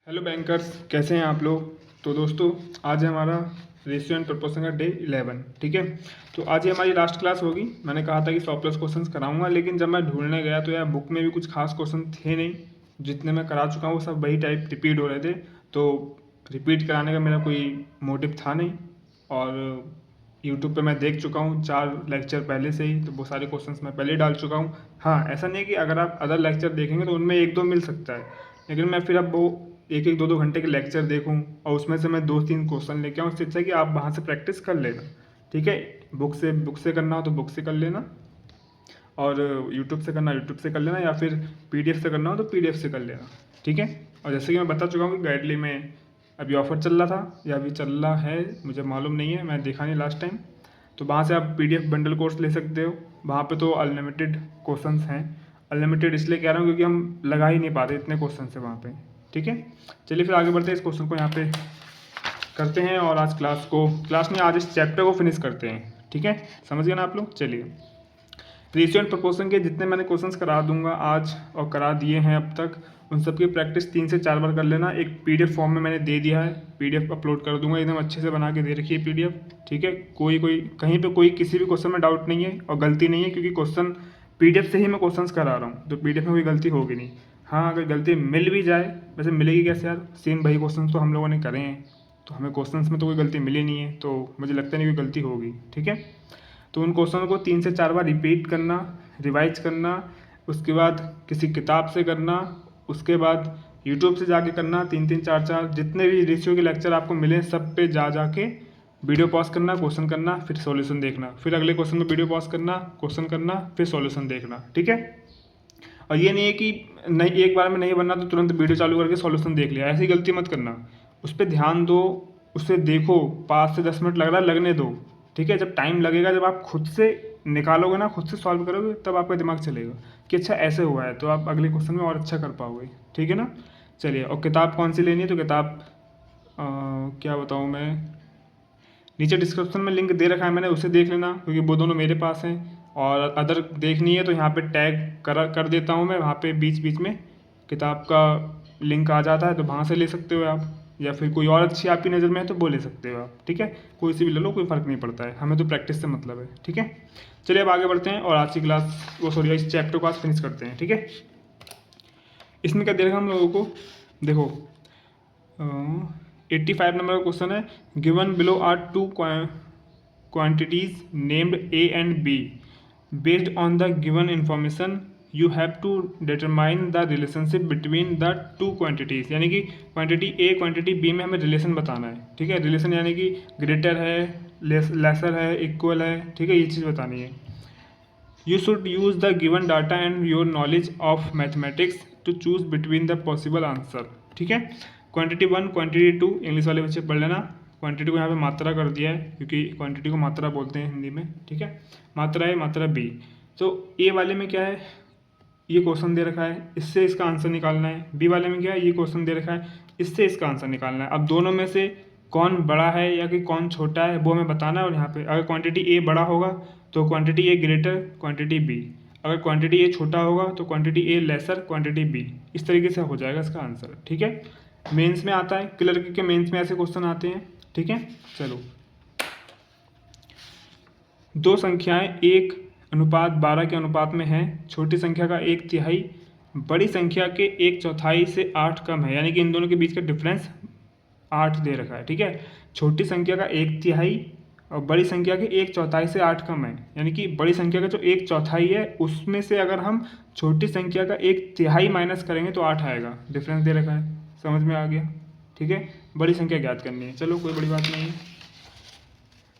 Hello bankers, कैसे हैं आप लोग। तो दोस्तों, आज है हमारा रेशियो एंड प्रपोर्शन का डे 11। ठीक है, तो आज ये हमारी लास्ट क्लास होगी। मैंने कहा था कि 100+ क्वेश्चंस कराऊंगा, लेकिन जब मैं ढूंढने गया तो यार बुक में भी कुछ खास क्वेश्चन थे नहीं। जितने मैं करा चुका हूँ वो सब वही टाइप रिपीट हो रहे थे, तो रिपीट कराने का मेरा कोई मोटिव था नहीं। और यूट्यूब पे मैं देख चुका हूँ 4 लेक्चर पहले से ही, तो वो सारे क्वेश्चंस मैं पहले ही डाल चुका हूँ। हाँ, ऐसा नहीं है कि अगर आप अदर लेक्चर देखेंगे तो उनमें 1-2 मिल सकता है, लेकिन मैं फिर अब वो 1-1 2-2 घंटे के लेक्चर देखूं और उसमें से मैं 2-3 क्वेश्चन लेके आऊँ। इससे अच्छा है कि आप वहाँ से प्रैक्टिस कर लेना। ठीक है, बुक से करना हो तो बुक से कर लेना, और यूट्यूब से करना यूट्यूब से कर लेना, या फिर पीडीएफ से करना हो तो पीडीएफ से कर लेना। ठीक है, और जैसे कि मैं बता चुका हूँ कि गाइडली में अभी ऑफर चल रहा था या अभी चल रहा है, मुझे मालूम नहीं है, मैं देखा नहीं लास्ट टाइम। तो वहाँ से आप पीडीएफ बंडल कोर्स ले सकते हो। वहाँ पे तो अनलिमिटेड क्वेश्चंस हैं। अनलिमिटेड इसलिए कह रहा हूँ क्योंकि हम लगा ही नहीं पाते इतने क्वेश्चन है वहाँ पे। ठीक है, चलिए फिर आगे बढ़ते हैं, इस क्वेश्चन को यहाँ पे करते हैं और आज क्लास में आज इस चैप्टर को फिनिश करते हैं। ठीक है, समझ गए ना आप लोग। चलिए, रेशियो एंड प्रोपोर्शन के जितने मैंने क्वेश्चंस करा दूंगा आज और करा दिए हैं अब तक, उन सब की प्रैक्टिस 3 से 4 बार कर लेना। एक पीडीएफ फॉर्म में मैंने दे दिया है, पीडीएफ अपलोड कर दूंगा, एकदम अच्छे से बना के दे रखी है पीडीएफ। ठीक है, कोई कहीं पे कोई किसी भी क्वेश्चन में डाउट नहीं है और गलती नहीं है, क्योंकि क्वेश्चन पीडीएफ से ही मैं क्वेश्चंस करा रहा हूँ, तो पीडीएफ में कोई गलती होगी नहीं। हाँ, अगर गलती मिल भी जाए, वैसे मिलेगी कैसे यार, सेम वही क्वेश्चन तो हम लोगों ने करे हैं, तो हमें क्वेश्चंस में तो कोई गलती मिली नहीं है, तो मुझे लगता नहीं कोई गलती होगी। ठीक है, तो उन क्वेश्चनों को 3 से 4 बार रिपीट करना, रिवाइज करना, उसके बाद किसी किताब से करना, उसके बाद यूट्यूब से जाके करना, 3-3 4-4 जितने भी रेशियो के लेक्चर आपको मिले सब पे जाके वीडियो पॉज करना, क्वेश्चन करना, फिर सॉल्यूशन देखना, फिर अगले क्वेश्चन में वीडियो पॉज करना, क्वेश्चन करना, फिर सॉल्यूशन देखना। ठीक है, और ये नहीं है कि नहीं, एक बार में नहीं बनना तो तुरंत वीडियो चालू करके सॉल्यूशन देख लिया, ऐसी गलती मत करना। उस पर ध्यान दो, उससे देखो, 5 से 10 मिनट लग रहा है, लगने दो। ठीक है, जब टाइम लगेगा, जब आप खुद से निकालोगे ना, खुद से सॉल्व करोगे, तब आपका दिमाग चलेगा कि अच्छा ऐसे हुआ है, तो आप अगले क्वेश्चन में और अच्छा कर पाओगे। ठीक है ना। चलिए, और किताब कौन सी लेनी है, तो किताब क्या बताऊँ मैं, नीचे डिस्क्रिप्शन में लिंक दे रखा है मैंने, उसे देख लेना, क्योंकि वो दोनों मेरे पास हैं। और अदर देखनी है तो यहाँ पे टैग कर देता हूँ मैं, वहाँ पे बीच बीच में किताब का लिंक आ जाता है, तो वहाँ से ले सकते हो आप, या फिर कोई और अच्छी आपकी नज़र में है तो वो ले सकते हो आप। ठीक है, कोई सी भी ले लो, कोई फ़र्क नहीं पड़ता है, हमें तो प्रैक्टिस से मतलब है। ठीक है, चलिए अब आगे बढ़ते हैं और आज की क्लास इस चैप्टर को आज फिनिश करते हैं। ठीक है, इसमें क्या दे रखा हम लोगों को, देखो 85 नंबर का क्वेश्चन है। Given below are 2 quantities named A and B. Based on the given information, you have to determine the relationship between the two quantities. यानी कि क्वांटिटी A क्वांटिटी B में हमें रिलेशन बताना है। ठीक है, रिलेशन यानी कि ग्रेटर है, लेसर है, इक्वल है। ठीक है, ये चीज़ बतानी है। You should use the given data and your knowledge of mathematics to choose between the possible answer. ठीक है, क्वांटिटी 1 क्वांटिटी 2 इंग्लिश वाले बच्चे पढ़ लेना। क्वांटिटी को यहाँ पे मात्रा कर दिया है, क्योंकि क्वांटिटी को मात्रा बोलते हैं हिंदी में। ठीक है, मात्रा है, मात्रा बी। तो ए वाले में क्या है, ये क्वेश्चन दे रखा है, इससे इसका आंसर निकालना है। बी वाले में क्या है, ये क्वेश्चन दे रखा है, इससे इसका आंसर निकालना है। अब दोनों में से कौन बड़ा है या कि कौन छोटा है वो हमें बताना है। और यहाँ पे अगर क्वांटिटी ए बड़ा होगा तो quantity A greater quantity B, अगर क्वांटिटी ए छोटा होगा तो quantity A lesser quantity B. इस तरीके से हो जाएगा इसका आंसर। ठीक है, मेंस में आता है, क्लर्क के मेंस में ऐसे क्वेश्चन आते हैं। ठीक है, चलो, दो संख्याएं 1:12 के अनुपात में हैं। छोटी संख्या का 1/3 बड़ी संख्या के 1/4 से 8 कम है, यानी कि इन दोनों के बीच का डिफरेंस 8 दे रखा है। ठीक है, छोटी संख्या का 1/3 और बड़ी संख्या के 1/4 से 8 कम है, यानी कि बड़ी संख्या का जो 1/4 है उसमें से अगर हम छोटी संख्या का 1/3 माइनस करेंगे तो 8 आएगा। डिफरेंस दे रखा है, समझ में आ गया। ठीक है, बड़ी संख्या ज्ञात करनी है। चलो, कोई बड़ी बात नहीं है,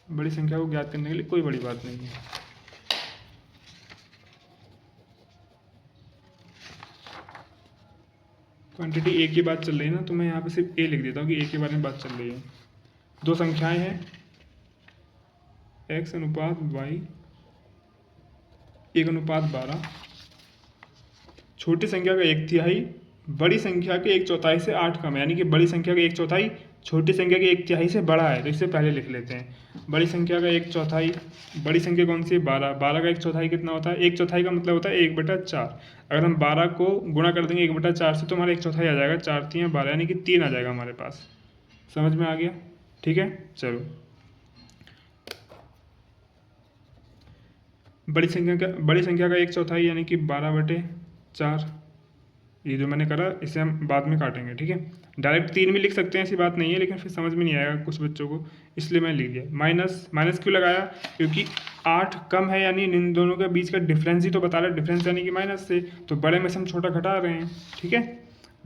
बड़ी संख्या को ज्ञात करने के लिए कोई बड़ी बात नहीं है। क्वांटिटी ए की बात चल रही है ना, तो मैं यहाँ पे सिर्फ ए लिख देता हूँ कि ए के बारे में बात चल रही है। दो संख्याएं हैं x अनुपात y 1:12, छोटी संख्या का 1/3 बड़ी संख्या के 1/4 से 8 कम है, यानी कि बड़ी संख्या का 1/4 छोटी संख्या की एक तिहाई से बड़ा है, तो इसे पहले लिख लेते हैं। बड़ी संख्या का एक चौथाई, बड़ी संख्या कौन सी है? 12। 12 का एक चौथाई कितना होता है? एक चौथाई का मतलब होता है 1/4। अगर हम 12 को गुणा कर देंगे 1/4 से तो हमारा एक चौथाई आ जाएगा, 4 3 12 यानी कि 3 आ जाएगा हमारे पास। समझ में आ गया? ठीक है, चलो। बड़ी संख्या का एक चौथाई यानी कि 12/4। ये जो मैंने करा इसे हम बाद में काटेंगे, ठीक है। डायरेक्ट 3 भी लिख सकते हैं, ऐसी बात नहीं है, लेकिन फिर समझ में नहीं आएगा कुछ बच्चों को, इसलिए मैं लिख दिया। माइनस, माइनस क्यों लगाया? क्योंकि 8 कम है, यानी इन दोनों के बीच का डिफरेंस ही तो बता रहा है, डिफरेंस यानी कि माइनस से, तो बड़े में से हम छोटा घटा रहे हैं, ठीक है।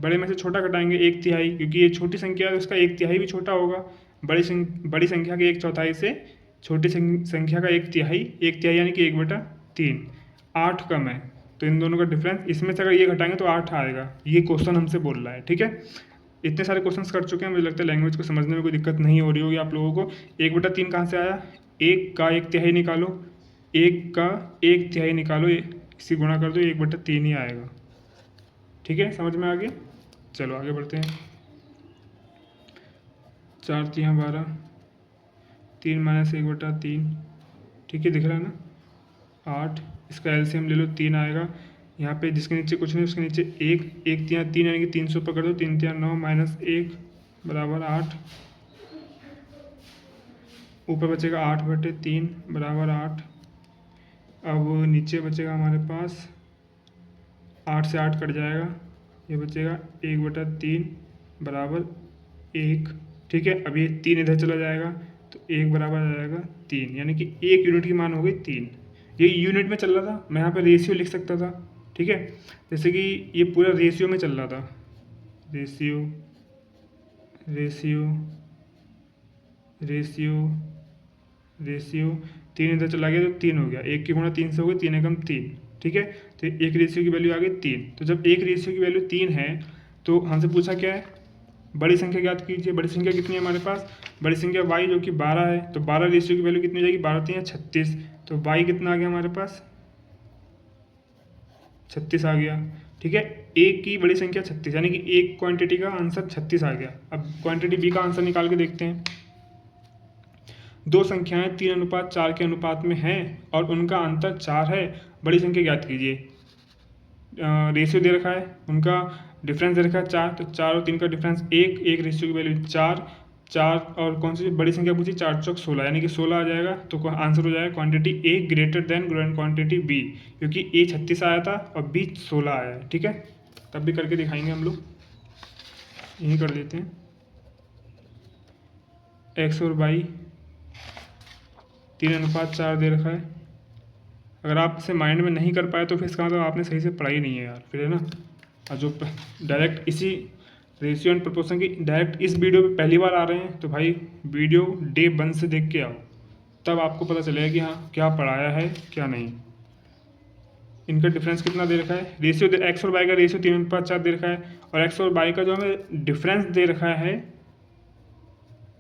बड़े में से छोटा घटाएंगे एक तिहाई, क्योंकि ये छोटी संख्या है उसका एक तिहाई भी छोटा होगा। बड़ी संख्या के एक चौथाई से छोटी संख्या का एक तिहाई यानी कि 1/3। 8 कम है, तो इन दोनों का डिफरेंस, इसमें से अगर ये घटाएंगे तो 8 आएगा। ये क्वेश्चन हमसे बोल रहा है, ठीक है। इतने सारे क्वेश्चंस कर चुके हैं, मुझे लगता है लैंग्वेज को समझने में कोई दिक्कत नहीं हो रही होगी आप लोगों को। 1/3 कहाँ से आया? एक का एक तिहाई निकालो, एक का एक तिहाई निकालो, इसी गुणा कर दो, 1/3 ही आएगा, ठीक है। समझ में आ गया? चलो आगे बढ़ते हैं। 4 3 12, 3 - 1/3, ठीक है, दिख रहा है ना। 8, इसका एलसीएम ले लो, 3 आएगा। यहाँ पे जिसके नीचे कुछ नहीं उसके नीचे 1, 1 3 3 यानी कि 300 पकड़ दो, 3 3 9 -1 बराबर 8। ऊपर बचेगा 8/3 बराबर 8। अब नीचे बचेगा हमारे पास 8 से 8 कट जाएगा, ये बचेगा 1/3 बराबर 1, ठीक है। अब ये 3 इधर चला जाएगा तो 1 बराबर आ जाएगा 3, यानी कि 1 यूनिट की मान हो गई 3। ये यूनिट में चल रहा था, मैं यहाँ पे रेशियो लिख सकता था, ठीक है। जैसे कि ये पूरा रेशियो में चल रहा था, रेशियो रेशियो रेशियो रेशियो, 3 इधर चला गया तो 3 हो गया, 1 की गुणा 3 से हो गई, 3 एकम 3, ठीक है। तो एक रेशियो की वैल्यू आ गई 3। तो जब एक रेशियो की वैल्यू 3 है तो हमसे पूछा क्या है? बड़ी संख्या ज्ञात कीजिए। बड़ी संख्या कितनी है हमारे पास? बड़ी संख्या y जो कि 12 है, तो 12 रेशियो की वैल्यू कितनी हो जाएगी? 12 3 36, तो y कितना आ गया हमारे पास? 36 आ गया, ठीक है। एक की बड़ी संख्या 36 यानी कि एक क्वांटिटी का आंसर 36 आ गया। अब क्वांटिटी बी का आंसर निकाल के देखते हैं। दो संख्याएं 3:4 के अनुपात में हैं और उनका अंतर 4 है, बड़ी संख्या ज्ञात कीजिए। रेशियो दे रखा है, उनका डिफरेंस दे रखा है 4, तो 4 और 3 का डिफरेंस 1, एक रेशियो की वैल्यू 4, 4 और कौन सी बड़ी संख्या पूछी? 4 चौक 16 यानी कि 16 आ जाएगा। तो आंसर हो जाएगा quantity A greater than quantity B, क्योंकि ए 36 आया था और बी 16 आया है, ठीक है। तब भी करके दिखाएंगे हम लोग, यही कर देते हैं। एक्स और वाई 3:4 दे रखा है। अगर आप इसे माइंड में नहीं कर पाए तो फिर इसका मतलब आपने सही से पढ़ाई नहीं है यार, फिर है ना। और जो डायरेक्ट इसी रेशियो एंड प्रोपोर्शन की डायरेक्ट इस वीडियो पे पहली बार आ रहे हैं तो भाई वीडियो डे 1 से देख के आओ, तब आपको पता चलेगा कि हाँ क्या पढ़ाया है क्या नहीं। इनका डिफरेंस कितना दे रखा है? रेशियो एक्स और वाई का रेशियो 3:4 दे रखा है, और एक्स और वाई का जो हमें डिफरेंस दे रखा है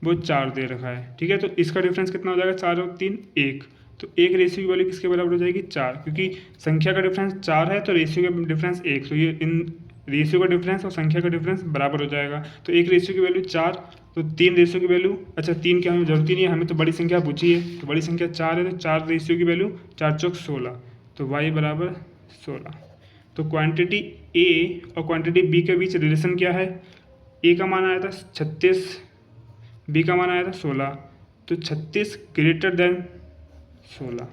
वो 4 दे रखा है, ठीक है। तो इसका डिफरेंस कितना हो जाएगा? 4 और 3 1, तो एक रेशियो की वैल्यू किसके बराबर हो जाएगी? 4, क्योंकि संख्या का डिफरेंस 4 है तो रेशियो का डिफरेंस 1, तो ये इन रेशियो का डिफरेंस और संख्या का डिफरेंस बराबर हो जाएगा। तो एक रेशियो की वैल्यू 4, तो 3 रेशियो की वैल्यू, अच्छा 3 की हमें जरूरत ही नहीं है, हमें तो बड़ी संख्या पूछी है, तो बड़ी संख्या 4 है, तो 4 रेशियो की वैल्यू 4 चौक 16, तो y बराबर 16। तो क्वांटिटी ए और क्वांटिटी बी के बीच रिलेशन क्या है? ए का मान आया था 36, बी का मान आया था 16, तो 36 ग्रेटर देन 16।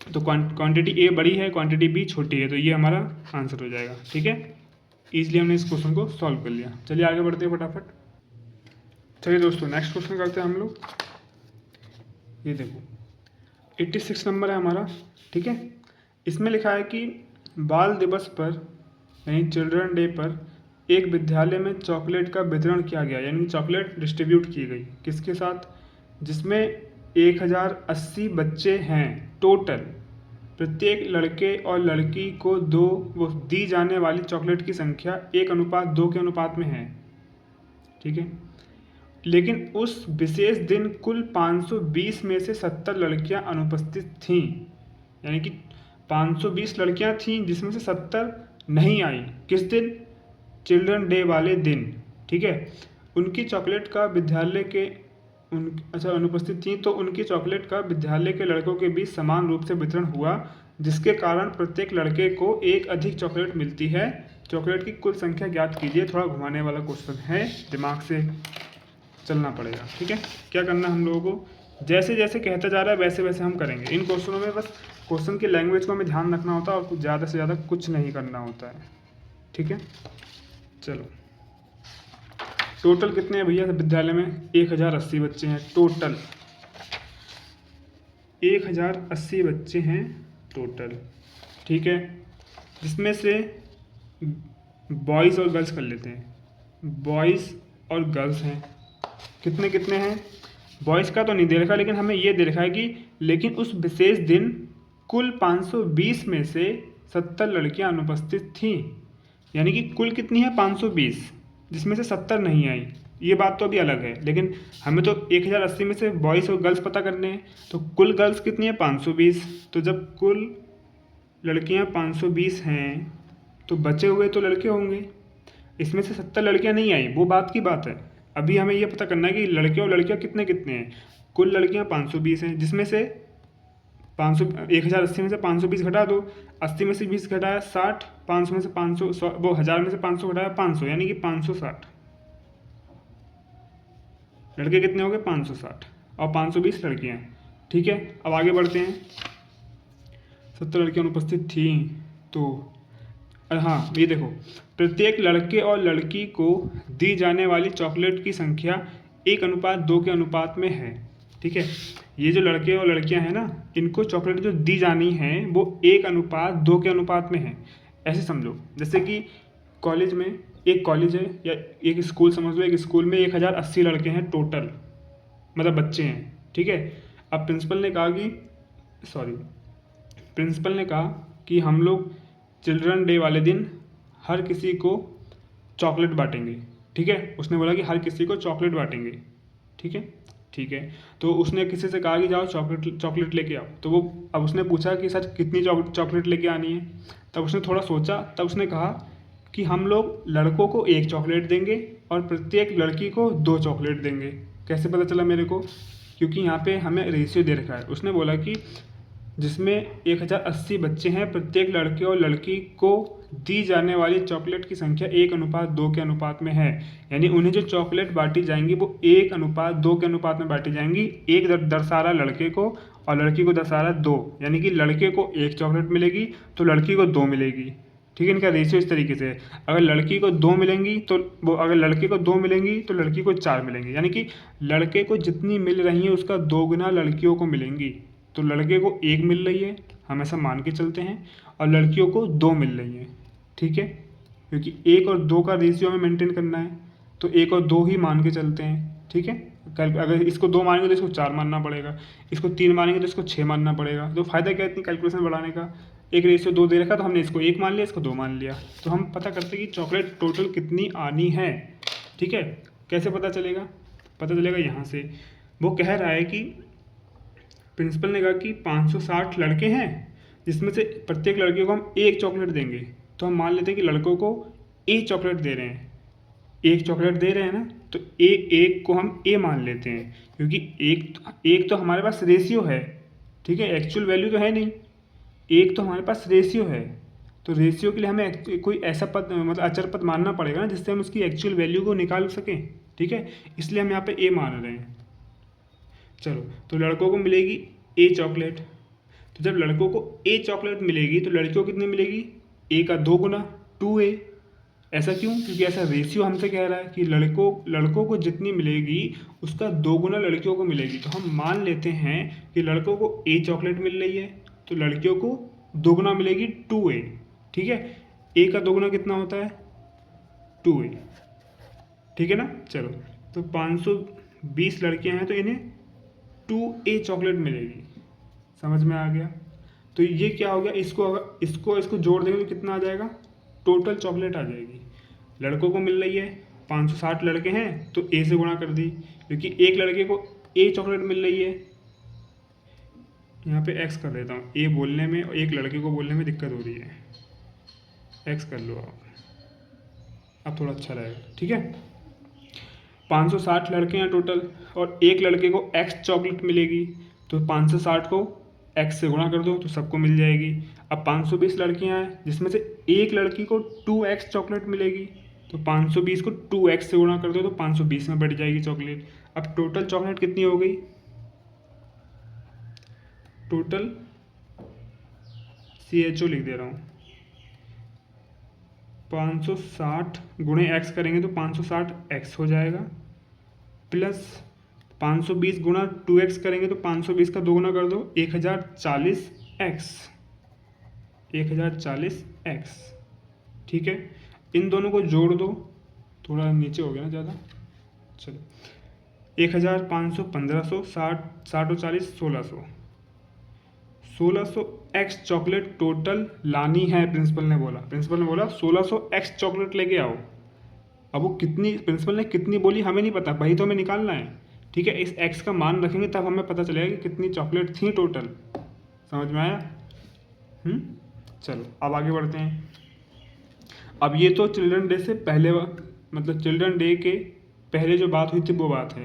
तो क्वांटिटी ए बड़ी है, क्वांटिटी बी छोटी है, तो ये हमारा आंसर हो जाएगा, ठीक है। इसलिए हमने इस क्वेश्चन को सॉल्व कर लिया। चलिए आगे बढ़ते हैं फटाफट। चलिए दोस्तों नेक्स्ट क्वेश्चन करते हैं हम लोग। ये देखो 86 नंबर है हमारा, ठीक है। इसमें लिखा है कि बाल दिवस पर यानी चिल्ड्रन डे पर एक विद्यालय में चॉकलेट का वितरण किया गया, यानी चॉकलेट डिस्ट्रीब्यूट की गई। किसके साथ? जिसमें 1080 बच्चे हैं टोटल। प्रत्येक लड़के और लड़की को वो दी जाने वाली चॉकलेट की संख्या 1:2 के अनुपात में है, ठीक है। लेकिन उस विशेष दिन कुल 520 में से 70 लड़कियां अनुपस्थित थीं, यानी कि 520 लड़कियां थीं जिसमें से 70 नहीं आई। किस दिन? चिल्ड्रन डे वाले दिन, ठीक है। उनकी चॉकलेट का विद्यालय के अनुपस्थित थी, तो उनकी चॉकलेट का विद्यालय के लड़कों के बीच समान रूप से वितरण हुआ, जिसके कारण प्रत्येक लड़के को एक अधिक चॉकलेट मिलती है। चॉकलेट की कुल संख्या ज्ञात कीजिए। थोड़ा घुमाने वाला क्वेश्चन है, दिमाग से चलना पड़ेगा। ठीक है, क्या करना हम लोगों को, जैसे जैसे कहता जा रहा है वैसे वैसे हम करेंगे। इन क्वेश्चनों में बस क्वेश्चन की लैंग्वेज को हमें ध्यान रखना होता है और ज़्यादा से ज़्यादा कुछ नहीं करना होता है। ठीक है, चलो टोटल कितने हैं भैया विद्यालय में? 1080 बच्चे हैं टोटल। 1080 बच्चे हैं टोटल। ठीक है, जिसमें से बॉयज़ और गर्ल्स कर लेते हैं। बॉयज़ और गर्ल्स हैं, कितने कितने हैं? बॉयज़ का तो नहीं दे रखा, लेकिन हमें ये दे रखा है कि लेकिन उस विशेष दिन कुल 520 में से 70 लड़कियां अनुपस्थित थीं। यानी कि कुल कितनी है? 520, जिसमें से 70 नहीं आई। ये बात तो अभी अलग है, लेकिन हमें तो 1080 में से बॉयज़ और गर्ल्स पता करने हैं। तो कुल गर्ल्स कितनी है? 520। तो जब कुल लड़कियां 520 हैं तो बचे हुए तो लड़के होंगे। इसमें से 70 लड़कियां नहीं आई, वो बात की बात है। अभी हमें ये पता करना है कि लड़के और लड़कियां कितने कितने हैं। कुल लड़कियां 520 हैं, जिसमें से 1080 में से 520 घटा दो, 80 में से 20 घटाया 60, 500 में से 500, वो 1000 में से 500 घटाया 500, यानी कि 560। लड़के कितने हो गए? 560 और 520 लड़कियां। ठीक है, अब आगे बढ़ते हैं। 70 लड़कियां अनुपस्थित थी, तो हाँ ये देखो, प्रत्येक लड़के और लड़की को दी जाने वाली चॉकलेट की संख्या 1:2 के अनुपात में है। ठीक है, ये जो लड़के और लड़कियां हैं ना, इनको चॉकलेट जो दी जानी है वो 1:2 के अनुपात में है। ऐसे समझो जैसे कि कॉलेज में, एक कॉलेज है या एक स्कूल समझ लो, एक स्कूल में 1080 लड़के हैं टोटल, मतलब बच्चे हैं। ठीक है, अब प्रिंसिपल ने कहा कि हम लोग चिल्ड्रन डे वाले दिन हर किसी को चॉकलेट बांटेंगे। ठीक है, उसने बोला कि हर किसी को चॉकलेट बांटेंगे। ठीक है, तो उसने किसी से कहा कि जाओ चॉकलेट लेके आओ। तो वो, अब उसने पूछा कि सर कितनी चॉकलेट लेके आनी है? तब उसने थोड़ा सोचा, तब उसने कहा कि हम लोग लड़कों को 1 चॉकलेट देंगे और प्रत्येक लड़की को 2 चॉकलेट देंगे। कैसे पता चला मेरे को? क्योंकि यहाँ पे हमें रेशियो दे रखा है। उसने बोला कि जिसमें 1080 बच्चे हैं, प्रत्येक लड़के और लड़की को दी जाने वाली चॉकलेट की संख्या 1:2 के अनुपात में है। यानी उन्हें जो चॉकलेट बांटी जाएंगी वो 1:2 के अनुपात में बांटी जाएंगी। एक दर्शा रहा लड़के को और लड़की को दर्शा रहा 2, यानी कि लड़के को 1 चॉकलेट मिलेगी तो लड़की को 2 मिलेगी। ठीक है, इनका रेशियो इस तरीके से है। अगर लड़की को 2 मिलेंगी तो अगर लड़के को 2 मिलेंगी तो लड़की को 4 मिलेंगी। यानी कि लड़के को जितनी मिल रही है उसका 2 गुना लड़कियों को मिलेंगी। तो लड़के को 1 मिल रही है, हम ऐसा मान के चलते हैं, और लड़कियों को 2 मिल रही है। ठीक है, क्योंकि 1 और 2 का रेशियो हमें मेंटेन करना है, तो 1 और 2 ही मान के चलते हैं। ठीक है, अगर इसको 2 मानेंगे तो इसको 4 मानना पड़ेगा, इसको 3 मानेंगे तो इसको 6 मानना पड़ेगा। तो फ़ायदा क्या है इतनी कैलकुलेशन बढ़ाने का? एक रेशियो 2 दे रखा तो हमने इसको 1 मान लिया, इसको 2 मान लिया, तो हम पता करते हैं कि चॉकलेट टोटल कितनी आनी है। ठीक है, कैसे पता चलेगा? पता चलेगा यहाँ से। वो कह रहा है कि प्रिंसिपल ने कहा कि 560 लड़के हैं, जिसमें से प्रत्येक लड़के को हम 1 चॉकलेट देंगे। तो हम मान लेते हैं कि लड़कों को 1 चॉकलेट दे रहे हैं, 1 चॉकलेट दे रहे हैं ना, तो एक को हम ए मान लेते हैं, क्योंकि एक तो हमारे पास रेशियो है। ठीक है, एक्चुअल वैल्यू तो है नहीं, एक तो हमारे पास रेशियो है। तो रेशियो के लिए हमें कोई ऐसा पद, मतलब अचर पद मानना पड़ेगा ना, जिससे हम उसकी एक्चुअल वैल्यू को निकाल सकें। ठीक है, इसलिए हम यहाँ पे ए मान रहे हैं। चलो, तो लड़कों को मिलेगी ए चॉकलेट। तो जब लड़कों को ए चॉकलेट मिलेगी तो लड़कियों को कितनी मिलेगी? ए का 2 गुना, 2a। ऐसा क्यों? क्योंकि ऐसा रेशियो हमसे कह रहा है कि लड़कों को जितनी मिलेगी उसका 2 गुना लड़कियों को मिलेगी। तो हम मान लेते हैं कि लड़कों को ए चॉकलेट मिल रही है तो लड़कियों को 2 गुना मिलेगी 2a। ठीक है, ए का 2 गुना कितना होता है? 2a। ठीक है ना। चलो, तो 520 लड़कियां हैं तो इन्हें 2a चॉकलेट मिलेगी। समझ में आ गया? तो ये क्या हो गया, इसको जोड़ देंगे तो कितना आ जाएगा? टोटल चॉकलेट आ जाएगी। लड़कों को मिल रही है 560 लड़के हैं तो ए से गुणा कर दी, क्योंकि एक लड़के को ए चॉकलेट मिल रही है। यहाँ पे एक्स कर देता हूँ, ए बोलने में और एक लड़के को बोलने में दिक्कत हो रही है, एक्स कर लो आप, अब थोड़ा अच्छा रहेगा। ठीक है, 560 लड़के हैं टोटल और एक लड़के को एक्स चॉकलेट मिलेगी, तो 560 को एक्स से गुणा कर दो तो सबको मिल जाएगी। अब 520 लड़कियां हैं जिसमें से एक लड़की को 2x चॉकलेट मिलेगी, तो 520 को 2x से गुणा कर दो तो 520 में बढ़ जाएगी चॉकलेट। अब टोटल चॉकलेट कितनी हो गई, टोटल CHO लिख दे रहा हूँ, 560 गुणे x करेंगे तो 560x हो जाएगा, प्लस 520 गुणा 2x करेंगे तो 520 का 2 गुना कर दो 1040x, 1040x। ठीक है, इन दोनों को जोड़ दो, थोड़ा नीचे हो गया ना ज़्यादा, चलो 1500, 1500, 60 और 40, 1600 एक्स चॉकलेट टोटल लानी है। प्रिंसिपल ने बोला 1600 एक्स चॉकलेट लेके आओ। अब वो कितनी, प्रिंसिपल ने कितनी बोली हमें नहीं पता, वही तो हमें निकालना है। ठीक है, इस एक्स का मान रखेंगे तब हमें पता चलेगा कि कितनी चॉकलेट थी टोटल। समझ में आया? चलो अब आगे बढ़ते हैं। अब ये तो चिल्ड्रन डे से पहले, मतलब चिल्ड्रन डे के पहले जो बात हुई थी वो बात है।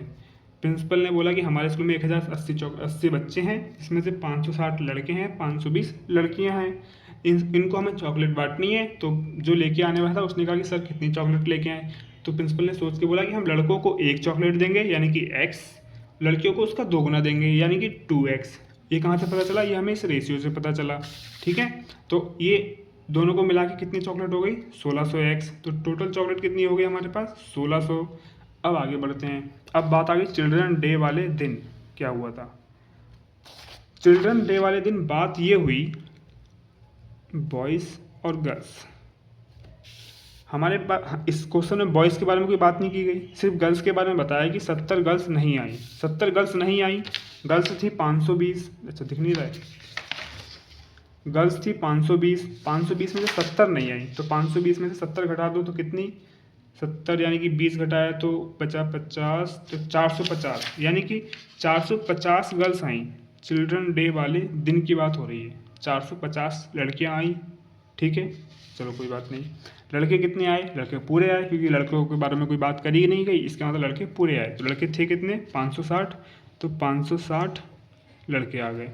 प्रिंसिपल ने बोला कि हमारे स्कूल में 1080 बच्चे हैं, जिसमें से 560 लड़के हैं, 520 लड़कियां हैं। इनको हमें चॉकलेट बांटनी है। तो जो लेके आने वाला था उसने कहा कि सर कितनी चॉकलेट लेके आए, तो प्रिंसिपल ने सोच के बोला कि हम लड़कों को एक चॉकलेट देंगे यानी कि x, लड़कियों को उसका 2 गुना देंगे यानी कि 2x। ये कहाँ से पता चला? ये हमें इस रेशियो से पता चला। ठीक है, तो ये दोनों को मिला के कितनी चॉकलेट हो गई? 1600x। तो टोटल चॉकलेट कितनी हो गई हमारे पास? 1600। अब आगे बढ़ते हैं। अब बात आ गई चिल्ड्रन डे वाले दिन क्या हुआ था। चिल्ड्रन डे वाले दिन बात ये हुई, बॉयज़ और गर्ल्स, हमारे पास इस क्वेश्चन में बॉयज़ के बारे में कोई बात नहीं की गई, सिर्फ गर्ल्स के बारे में बताया कि 70 गर्ल्स नहीं आई। 70 गर्ल्स नहीं आई, गर्ल्स थी 520। अच्छा दिख नहीं रहा है, गर्ल्स थी 520। 520 में से 70 नहीं आई, तो 520 में से 70 घटा दो तो कितनी? 70 यानी कि 20 घटाया तो 50, तो 450, यानी कि 450 गर्ल्स आई। चिल्ड्रन डे वाले दिन की बात हो रही है, 450 लड़कियां आई। ठीक है, चलो कोई बात नहीं। लड़के कितने आए? लड़के पूरे आए, क्योंकि लड़कों के बारे में कोई बात करी नहीं गई, इसका मतलब लड़के पूरे आए। तो लड़के थे कितने? 560, तो 560 लड़के आ गए।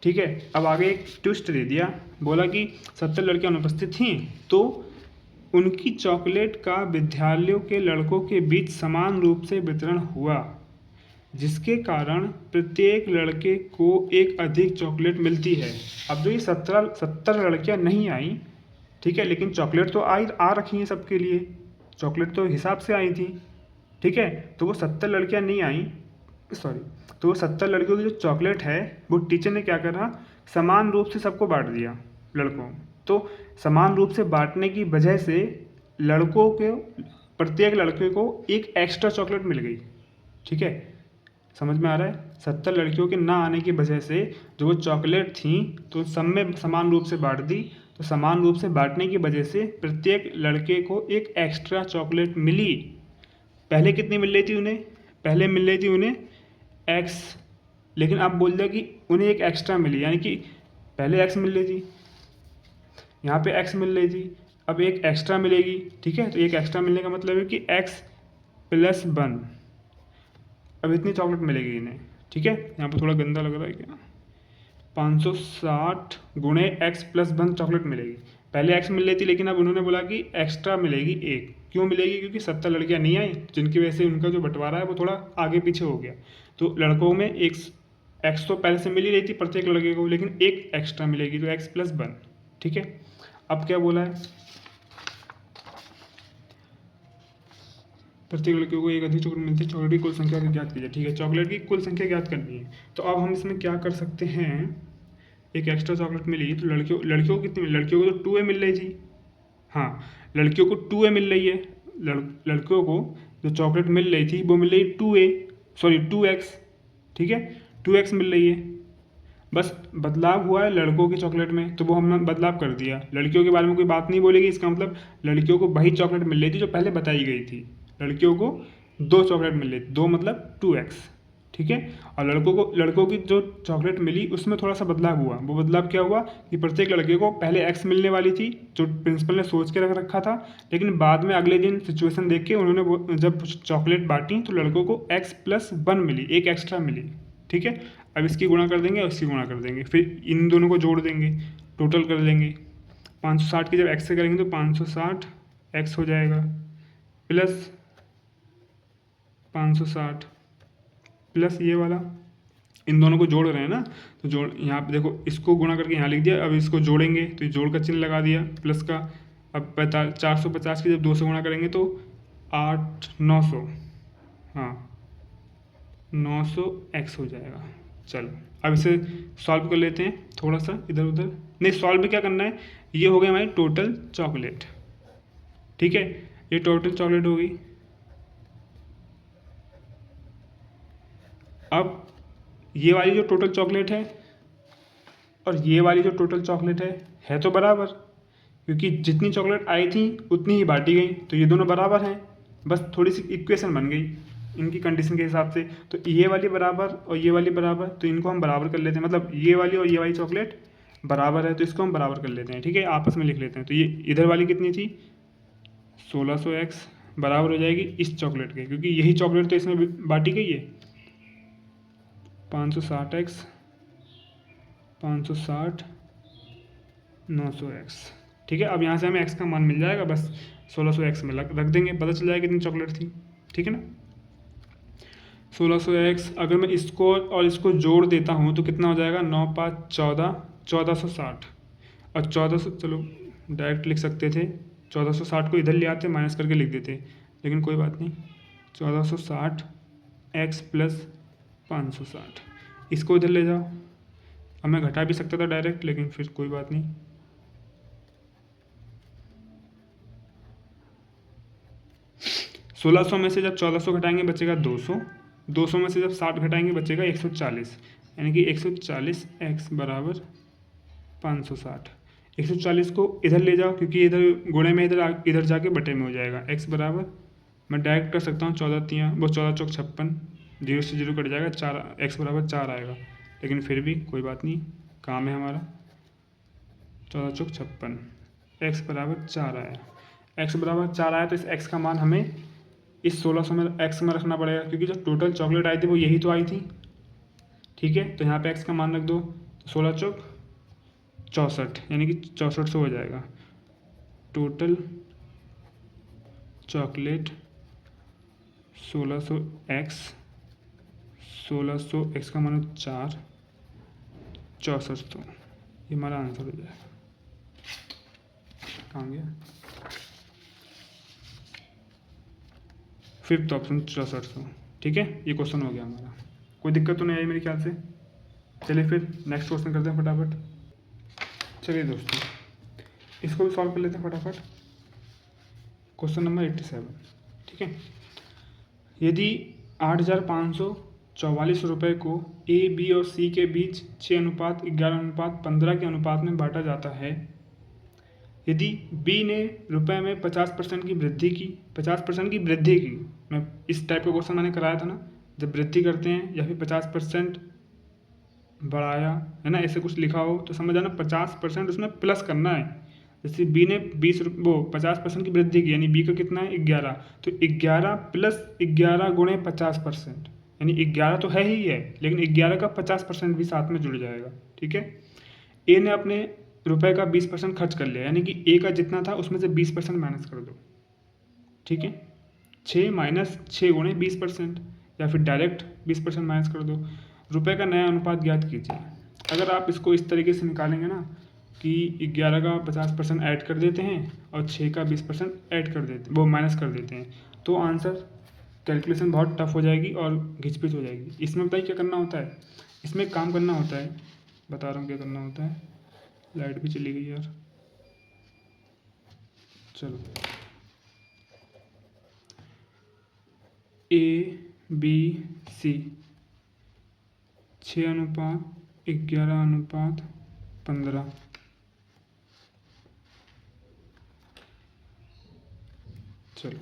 ठीक है, अब आगे एक ट्विस्ट दे दिया, बोला कि 70 लड़कियां अनुपस्थित थीं तो उनकी चॉकलेट का विद्यालयों के लड़कों के बीच समान रूप से वितरण हुआ, जिसके कारण प्रत्येक लड़के को एक अधिक चॉकलेट मिलती है। अब जो ये 70 लड़कियां नहीं आई, ठीक है, लेकिन चॉकलेट तो आ रखी हैं सबके लिए, चॉकलेट तो हिसाब से आई थी। ठीक है, तो वो 70 लड़कियां नहीं आई, तो वो 70 लड़कियों की जो चॉकलेट है वो टीचर ने क्या करा, समान रूप से सबको बांट दिया लड़कों। तो समान रूप से बांटने की वजह से लड़कों के, प्रत्येक लड़के को एक एक्स्ट्रा चॉकलेट मिल गई। ठीक है, समझ में आ रहा है? 70 लड़कियों के ना आने की वजह से जो वो चॉकलेट थी तो सब में समान रूप से बांट दी, तो समान रूप से बांटने की वजह से प्रत्येक लड़के को एक एक्स्ट्रा चॉकलेट मिली। पहले कितनी मिल रही थी उन्हें? पहले मिल रही थी उन्हें x, लेकिन अब बोल दिया कि उन्हें एक एक्स्ट्रा मिली, यानी कि पहले x मिल रही थी, यहाँ पे x मिल रही थी, अब एक एक्स्ट्रा मिलेगी। ठीक है, तो एक एक्स्ट्रा मिलने का मतलब है कि x + 1, अब इतनी चॉकलेट मिलेगी इन्हें। ठीक है, यहाँ पर थोड़ा गंदा लग रहा है क्या? 560 गुणे x + 1 चॉकलेट मिलेगी। पहले x मिल रही थी, लेकिन अब उन्होंने बोला कि एक्स्ट्रा मिलेगी एक। क्यों मिलेगी? क्योंकि 70 लड़कियाँ नहीं आई, जिनकी वजह से उनका जो बंटवारा है वो थोड़ा आगे पीछे हो गया। तो लड़कों में एक x तो पहले से मिल ही रही थी प्रत्येक लड़के को, लेकिन एक एक्स्ट्रा मिलेगी, तो x + 1। ठीक है, अब क्या बोला है? प्रत्येक लड़कियों को एक अधिक चॉकलेट मिलती है, चॉकलेट की कुल संख्या ज्ञात कीजिए। ठीक है, चॉकलेट की कुल संख्या ज्ञात करनी है। तो अब हम इसमें क्या कर सकते हैं, एक एक्स्ट्रा चॉकलेट मिली तो लड़कियों को कितनी? लड़कियों को तो 2a मिल रही थी। हाँ, लड़कियों को 2a मिल रही है, लड़कियों को जो चॉकलेट मिल रही थी वो मिल रही 2x। ठीक है, 2x मिल रही है, बस बदलाव हुआ है लड़कों की चॉकलेट में, तो वो हमने बदलाव कर दिया। लड़कियों के बारे में कोई बात नहीं बोलेगी, इसका मतलब लड़कियों को वही चॉकलेट मिल रही थी जो पहले बताई गई थी। लड़कियों को 2 चॉकलेट मिल रही थी, 2 मतलब 2x। ठीक है। और लड़कों की जो चॉकलेट मिली उसमें थोड़ा सा बदलाव हुआ। वो बदलाव क्या हुआ कि प्रत्येक लड़के को पहले एक्स मिलने वाली थी जो प्रिंसिपल ने सोच के रख रखा था, लेकिन बाद में अगले दिन सिचुएशन देख के उन्होंने जब चॉकलेट बांटी तो लड़कों को x+1 मिली, एक एक्स्ट्रा मिली। ठीक है। अब इसकी गुणा कर देंगे और इसकी गुणा कर देंगे, फिर इन दोनों को जोड़ देंगे, टोटल कर लेंगे। 560 की जब एक्स से करेंगे तो 560 एक्स हो जाएगा, प्लस 560 प्लस ये वाला, इन दोनों को जोड़ रहे हैं ना, तो जोड़ यहाँ पे देखो, इसको गुणा करके यहाँ लिख दिया। अब इसको जोड़ेंगे तो ये जोड़ का चिन्ह लगा दिया प्लस का। अब 450 की जब 2 से गुणा करेंगे तो 900, हाँ 900 एक्स हो जाएगा। चलो अब इसे सॉल्व कर लेते हैं, थोड़ा सा इधर उधर नहीं, सॉल्व भी क्या करना है, ये हो गया हमारी टोटल चॉकलेट। ठीक है, ये टोटल चॉकलेट होगी। अब ये वाली जो टोटल चॉकलेट है और ये वाली जो टोटल चॉकलेट है तो बराबर, क्योंकि जितनी चॉकलेट आई थी उतनी ही बांटी गई, तो ये दोनों बराबर हैं। बस थोड़ी सी इक्वेशन बन गई इनकी कंडीशन के हिसाब से, तो ये वाली बराबर और ये वाली बराबर, तो इनको हम बराबर कर लेते हैं। मतलब ये वाली और ये वाली चॉकलेट बराबर है तो इसको हम बराबर कर लेते हैं। ठीक है, आपस में लिख लेते हैं। तो ये इधर वाली कितनी थी, 1600 एक्स बराबर हो जाएगी इस चॉकलेट के, क्योंकि यही चॉकलेट तो इसमें बांटी गई है। 560 एक्स 560 900 एक्स। ठीक है, अब यहाँ से हमें एक्स का मान मिल जाएगा, बस 1600 एक्स में रख देंगे, पता चल जाएगा कितनी चॉकलेट थी। ठीक है ना, 1600 एक्स। अगर मैं इसको और इसको जोड़ देता हूँ तो कितना हो जाएगा, 9 5 14 1460। और 1400 चलो डायरेक्ट लिख सकते थे, 1460 को इधर ले आते माइनस करके लिख देते, लेकिन कोई बात नहीं। 1460 एक्स प्लस 560, इसको इधर ले जाओ। अब मैं घटा भी सकता था डायरेक्ट, लेकिन फिर कोई बात नहीं। 1600 में से जब 1400 घटाएंगे बचेगा 200, 200 में से जब 60 घटाएंगे बचेगा 140, यानी कि 140 एक्स बराबर 560। 140 को इधर ले जाओ, क्योंकि इधर गुणे में इधर जाके बटे में हो जाएगा। एक्स बराबर मैं डायरेक्ट कर सकता हूँ, 14 चौक 56, 0 से 0 कट जाएगा, 4 एक्स बराबर 4 आएगा, लेकिन फिर भी कोई बात नहीं, काम है हमारा। 14 चौक 56, एक्स बराबर 4 आया। एक्स बराबर 4 आया तो इस एक्स का मान हमें इस 1600 में एक्स में रखना पड़ेगा, क्योंकि जो टोटल चॉकलेट आई थी वो यही तो आई थी। ठीक है, तो यहाँ पे एक्स का मान रख दो, तो 16 चौक 64, यानी कि 6400 हो जाएगा। टोटल चॉकलेट 1600 एक्स, 1600 एक्स का मान 4, 6400, ये हमारा आंसर हो जाएगा। कहाँ गया, फिफ्थ ऑप्शन 6400। ठीक है, ये क्वेश्चन हो गया हमारा, कोई दिक्कत तो नहीं आई मेरे ख्याल से। चलिए फिर नेक्स्ट क्वेश्चन करते हैं फटाफट। चलिए दोस्तों, इसको भी सॉल्व कर लेते हैं फटाफट। Question number 87। ठीक है, यदि 8544 रुपये को ए बी और सी के बीच 6:11:15 के अनुपात में बांटा जाता है, यदि बी ने रुपए में 50% की वृद्धि की, 50% की वृद्धि की, मैं इस टाइप का क्वेश्चन मैंने कराया था ना, जब वृद्धि करते हैं या फिर 50% बढ़ाया है ना, ऐसे कुछ लिखा हो तो समझ आना 50% उसमें प्लस करना है। जैसे बी ने 50% की वृद्धि की, यानी बी का कितना है 11, तो 11 प्लस 11 गुणे 50%, यानी 11 तो है ही है, लेकिन 11 का 50% भी साथ में जुड़ जाएगा। ठीक है, ए ने अपने रुपए का 20% खर्च कर लिया, यानी कि ए का जितना था उसमें से 20% माइनस कर दो। ठीक है, 6 माइनस 6 गुणे 20%, या फिर डायरेक्ट 20% माइनस कर दो। रुपए का नया अनुपात ज्ञात कीजिए। अगर आप इसको इस तरीके से निकालेंगे ना कि 11 का 50% ऐड कर देते हैं और 6 का 20% ऐड कर देते वो माइनस कर देते हैं, तो आंसर कैलकुलेशन बहुत टफ हो जाएगी और घिचपिच हो जाएगी। इसमें बताइए क्या करना होता है, इसमें एक काम करना होता है, बता रहा हूँ क्या करना होता है। लाइट भी चली गई यार, चलो। ए बी सी 6:11:15, चलो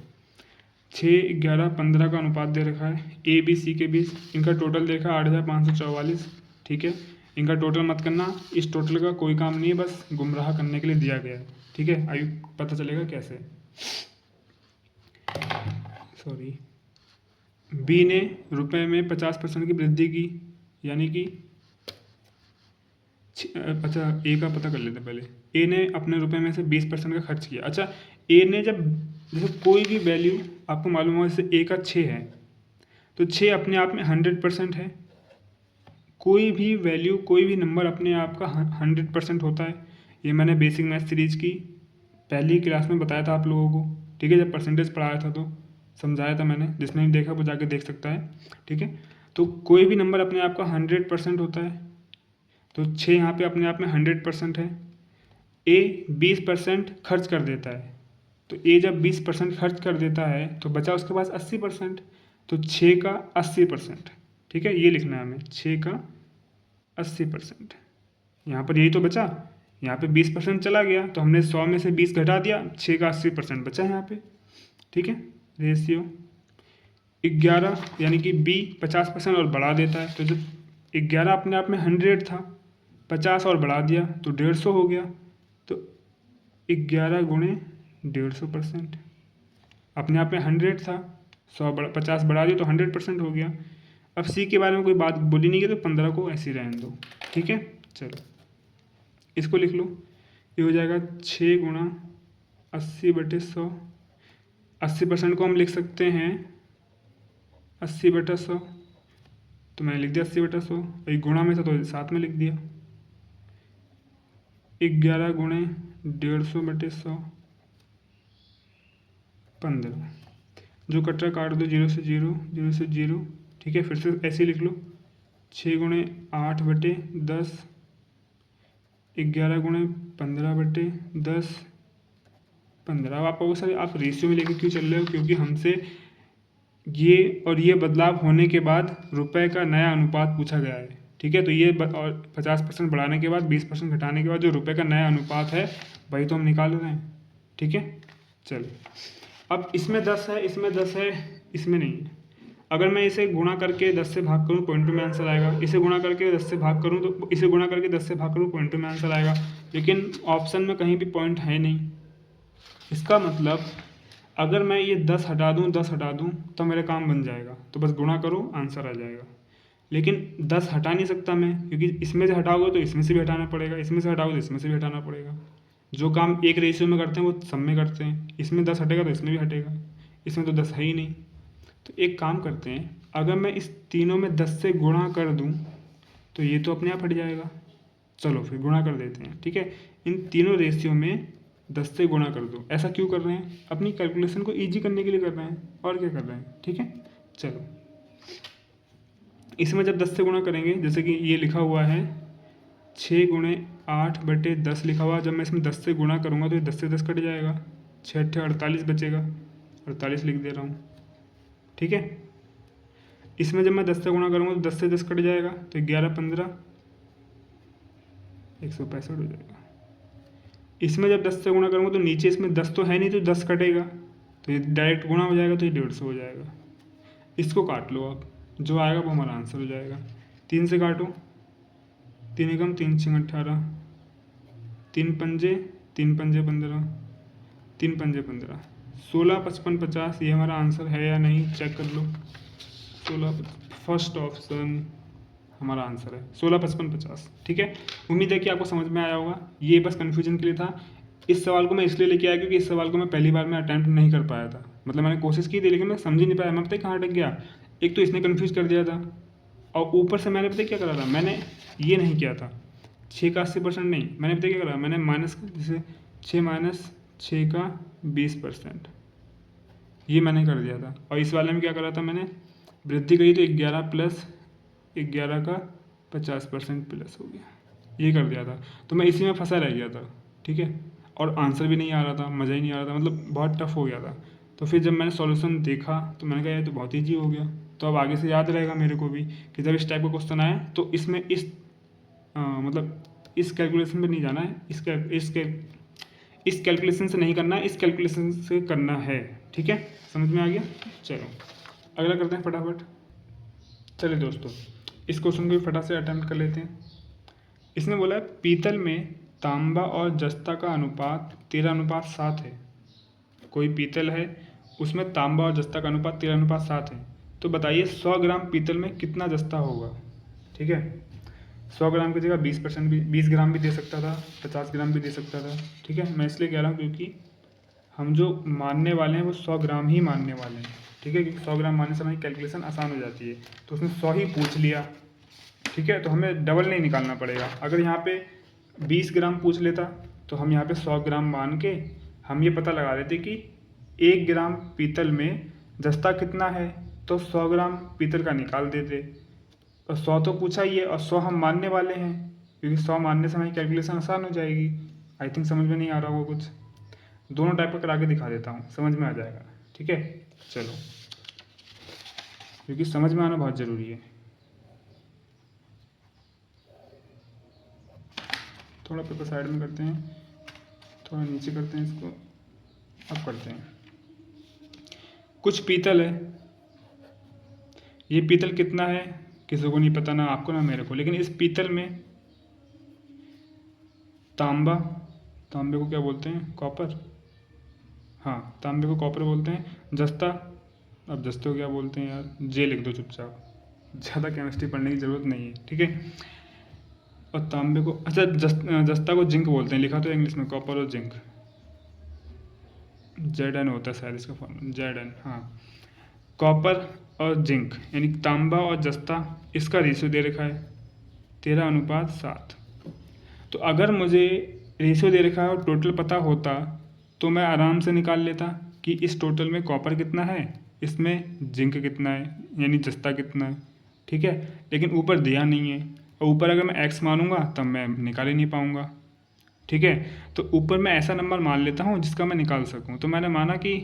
6, 11, 15 का अनुपात दे रखा है ए बी सी के बीच। इनका टोटल देखा 8,544। ठीक है, इनका टोटल मत करना, इस टोटल का कोई काम नहीं है, बस गुमराह करने के लिए दिया गया है। ठीक है, आयु पता चलेगा कैसे। सॉरी, बी ने रुपए में 50% की वृद्धि की, यानी कि अच्छा ए का पता कर लेते हैं पहले। ए ने अपने रुपए में से 20% का खर्च किया। अच्छा, ए ने जब जैसे कोई भी वैल्यू आपको मालूम हो, जैसे ए का 6 है तो 6 अपने आप में 100% है। कोई भी वैल्यू, कोई भी नंबर अपने आप का 100% होता है। ये मैंने बेसिक मैथ सीरीज की पहली क्लास में बताया था आप लोगों को। ठीक है, जब परसेंटेज पढ़ाया था तो समझाया था मैंने, जिसने नहीं देखा वो जाके देख सकता है। ठीक है, तो कोई भी नंबर अपने आप का 100% होता है, तो 6 यहाँ पे अपने आप में 100% है। ए 20% खर्च कर देता है, तो ए जब 20% खर्च कर देता है तो बचा उसके पास 80%, तो 6 का 80%। ठीक है, ये लिखना है हमें, 6 का 80%। यहाँ पर यही तो बचा, यहाँ पे 20% चला गया तो हमने 100 में से 20 घटा दिया, 6 का 80% बचा यहाँ पे। ठीक है, रेशियो 11 यानी कि बी 50% और बढ़ा देता है, तो जब 11 अपने आप में 100 था, 50 और बढ़ा दिया तो 150 हो गया। तो 11 गुणे 150%, अपने आप में 100 था, 50 बढ़ा दिया तो 100% हो गया। अब सी के बारे में कोई बात बोली नहीं है तो 15 को ऐसे ही रहने दो। ठीक है, चलो इसको लिख लो, ये हो जाएगा 6 गुणा 80/100। 80% को हम लिख सकते हैं 80/100, तो मैंने लिख दिया 80/100। ये गुणा में था तो साथ में लिख दिया। 11 गुणे 150/100 15। जो कटरा काट दो, 0 से 0, 0 से 0। ठीक है, फिर से ऐसे लिख लो, 6 गुणे 8/10, 11 गुणे 15/10, 15। अब आप कहोगे सर आप रेशियो में लेके क्यों चल रहे हो? क्योंकि हमसे ये और ये बदलाव होने के बाद रुपए का नया अनुपात पूछा गया है। ठीक है, तो ये और 50% बढ़ाने के बाद 20% घटाने के बाद जो रुपए का नया अनुपात है वही तो हम निकाल रहे हैं। ठीक है, चलो अब इसमें 10 है, इसमें 10 है, इसमें नहीं है। अगर मैं इसे गुणा करके 10 से भाग करूँ पॉइंट में आंसर आएगा, इसे गुणा करके 10 से भाग करूँ तो इसे गुणा करके 10 से भाग करूँ पॉइंट में आंसर आएगा, लेकिन ऑप्शन में कहीं भी पॉइंट है नहीं। इसका मतलब अगर मैं ये 10 हटा दूँ, 10 हटा दूँ तो मेरा काम बन जाएगा, तो बस गुणा करो आंसर आ जाएगा। लेकिन 10 हटा नहीं सकता मैं, क्योंकि इसमें से हटाओगे तो इसमें से भी हटाना पड़ेगा, इसमें से हटाओगे तो इसमें से भी हटाना पड़ेगा। जो काम एक रेशियो में करते हैं वो सब में करते हैं, इसमें 10 हटेगा तो इसमें भी हटेगा, इसमें तो 10 है ही नहीं। तो एक काम करते हैं, अगर मैं इस तीनों में 10 से गुणा कर दूं तो ये तो अपने आप हट जाएगा। चलो फिर गुणा कर देते हैं। ठीक है, इन तीनों रेशियो में 10 से गुणा कर दो। ऐसा क्यों कर रहे हैं? अपनी कैलकुलेशन को ईजी करने के लिए कर रहे हैं, और क्या कर रहे हैं। ठीक है, चलो इसमें जब 10 से गुणा करेंगे, जैसे कि ये लिखा हुआ है 6 गुणे 8/10 लिखा हुआ, जब मैं इसमें 10 से गुणा करूँगा तो ये 10 से 10 कट जाएगा, 6 × 48 बचेगा, 48 लिख दे रहा हूँ। ठीक है, इसमें जब मैं 10 से गुणा करूँगा तो 10 से 10 कट जाएगा, तो 11 15 165 हो जाएगा। इसमें जब 10 से गुणा करूँगा तो नीचे इसमें 10 तो है नहीं, तो 10 कटेगा, तो ये डायरेक्ट गुणा हो जाएगा, तो ये 150 हो जाएगा। इसको काट लो आप, जो आएगा वो हमारा आंसर हो जाएगा। 3 से काटो, 3 एकम 3 6 18, 3 पंजे 3 पंजे 15, 3 पंजे 15, 16 55 50। ये हमारा आंसर है या नहीं चेक कर लो। 16 फर्स्ट ऑप्शन हमारा आंसर है, 16 55 50। ठीक है, उम्मीद है कि आपको समझ में आया होगा। ये बस कन्फ्यूजन के लिए था। इस सवाल को मैं इसलिए लेके आया क्योंकि इस सवाल को मैं पहली बार में अटैम्प्ट नहीं कर पाया था, मतलब मैंने कोशिश की थी लेकिन मैं समझ ही नहीं पाया। मैं पता कहाँ अटक गया, एक तो इसने कन्फ्यूज कर दिया था, और ऊपर से मैंने पता क्या करा था, मैंने ये नहीं किया था 6 का 80% नहीं, मैंने पता क्या करा, मैंने माइनस जैसे 6 माइनस 6 का 20%, ये मैंने कर दिया था। और इस वाले में क्या करा था, मैंने वृद्धि करी तो 11 प्लस 11 का 50% प्लस हो गया, ये कर दिया था। तो मैं इसी में फंसा रह गया था। ठीक है, और आंसर भी नहीं आ रहा था, मज़ा ही नहीं आ रहा था, मतलब बहुत टफ हो गया था। तो फिर जब मैंने सॉल्यूशन देखा तो मैंने कहा ये तो बहुत ईजी हो गया। तो अब आगे से याद रहेगा मेरे को भी कि जब इस टाइप का क्वेश्चन आए तो इसमें इस मतलब इस कैलकुलेशन में नहीं जाना है, इस कैलकुलेशन से नहीं करना है, इस कैलकुलेशन से करना है। ठीक है, समझ में आ गया। चलो अगला करते हैं फटाफट। चलिए दोस्तों, इस क्वेश्चन को भी फटाफट से अटेम्प्ट कर लेते हैं। इसने बोला है पीतल में तांबा और जस्ता का अनुपात 13:7 है। कोई पीतल है, उसमें तांबा और जस्ता का अनुपात 13:7 है। तो बताइए 100 ग्राम पीतल में कितना जस्ता होगा। ठीक है, 100 ग्राम की जगह 20% भी, 20 ग्राम भी दे सकता था, 50 ग्राम भी दे सकता था। ठीक है, मैं इसलिए कह रहा हूँ क्योंकि हम जो मानने वाले हैं वो 100 ग्राम ही मानने वाले हैं। ठीक है, क्योंकि 100 ग्राम मानने से हमारी कैलकुलेशन आसान हो जाती है। तो उसने 100 ही पूछ लिया। ठीक है, तो हमें डबल नहीं निकालना पड़ेगा। अगर यहाँ पे 20 ग्राम पूछ लेता तो हम यहाँ पे 100 ग्राम मान के हम ये पता लगा लेते कि 1 ग्राम पीतल में जस्ता कितना है, तो 100 ग्राम पीतल का निकाल देते। और 100 तो पूछा ही है और 100 हम मानने वाले हैं, क्योंकि 100 मानने से हमारी कैलकुलेशन आसान हो जाएगी। आई थिंक समझ में नहीं आ रहा होगा कुछ। दोनों टाइप का करा के दिखा देता हूँ, समझ में आ जाएगा। ठीक है, चलो, क्योंकि समझ में आना बहुत ज़रूरी है। थोड़ा पेपर साइड में करते हैं, थोड़ा नीचे करते हैं इसको, अब करते हैं। कुछ पीतल है, ये पीतल कितना है किसी को नहीं पता, ना आपको ना मेरे को, लेकिन इस पीतल में तांबा, तांबे को क्या बोलते हैं, कॉपर। हाँ, तांबे को कॉपर बोलते हैं। जस्ता, अब जस्ते को क्या बोलते हैं यार, जे लिख दो चुपचाप, ज़्यादा केमिस्ट्री पढ़ने की ज़रूरत नहीं है। ठीक है, और तांबे को, अच्छा जस्ता को जिंक बोलते हैं, लिखा तो इंग्लिश में कॉपर और जिंक, जेड होता है शायद इसका फॉर्मूला, जेड। हाँ, कॉपर और जिंक यानी तांबा और जस्ता, इसका रेशियो दे रखा है 13:7। तो अगर मुझे रेशियो दे रखा है और टोटल पता होता तो मैं आराम से निकाल लेता कि इस टोटल में कॉपर कितना है, इसमें जिंक कितना है, यानी जस्ता कितना है। ठीक है, लेकिन ऊपर दिया नहीं है, और ऊपर अगर मैं एक्स मानूंगा तब मैं निकाल ही नहीं पाऊंगा। ठीक है, तो ऊपर मैं ऐसा नंबर मान लेता हूँ जिसका मैं निकाल सकूँ। तो मैंने माना कि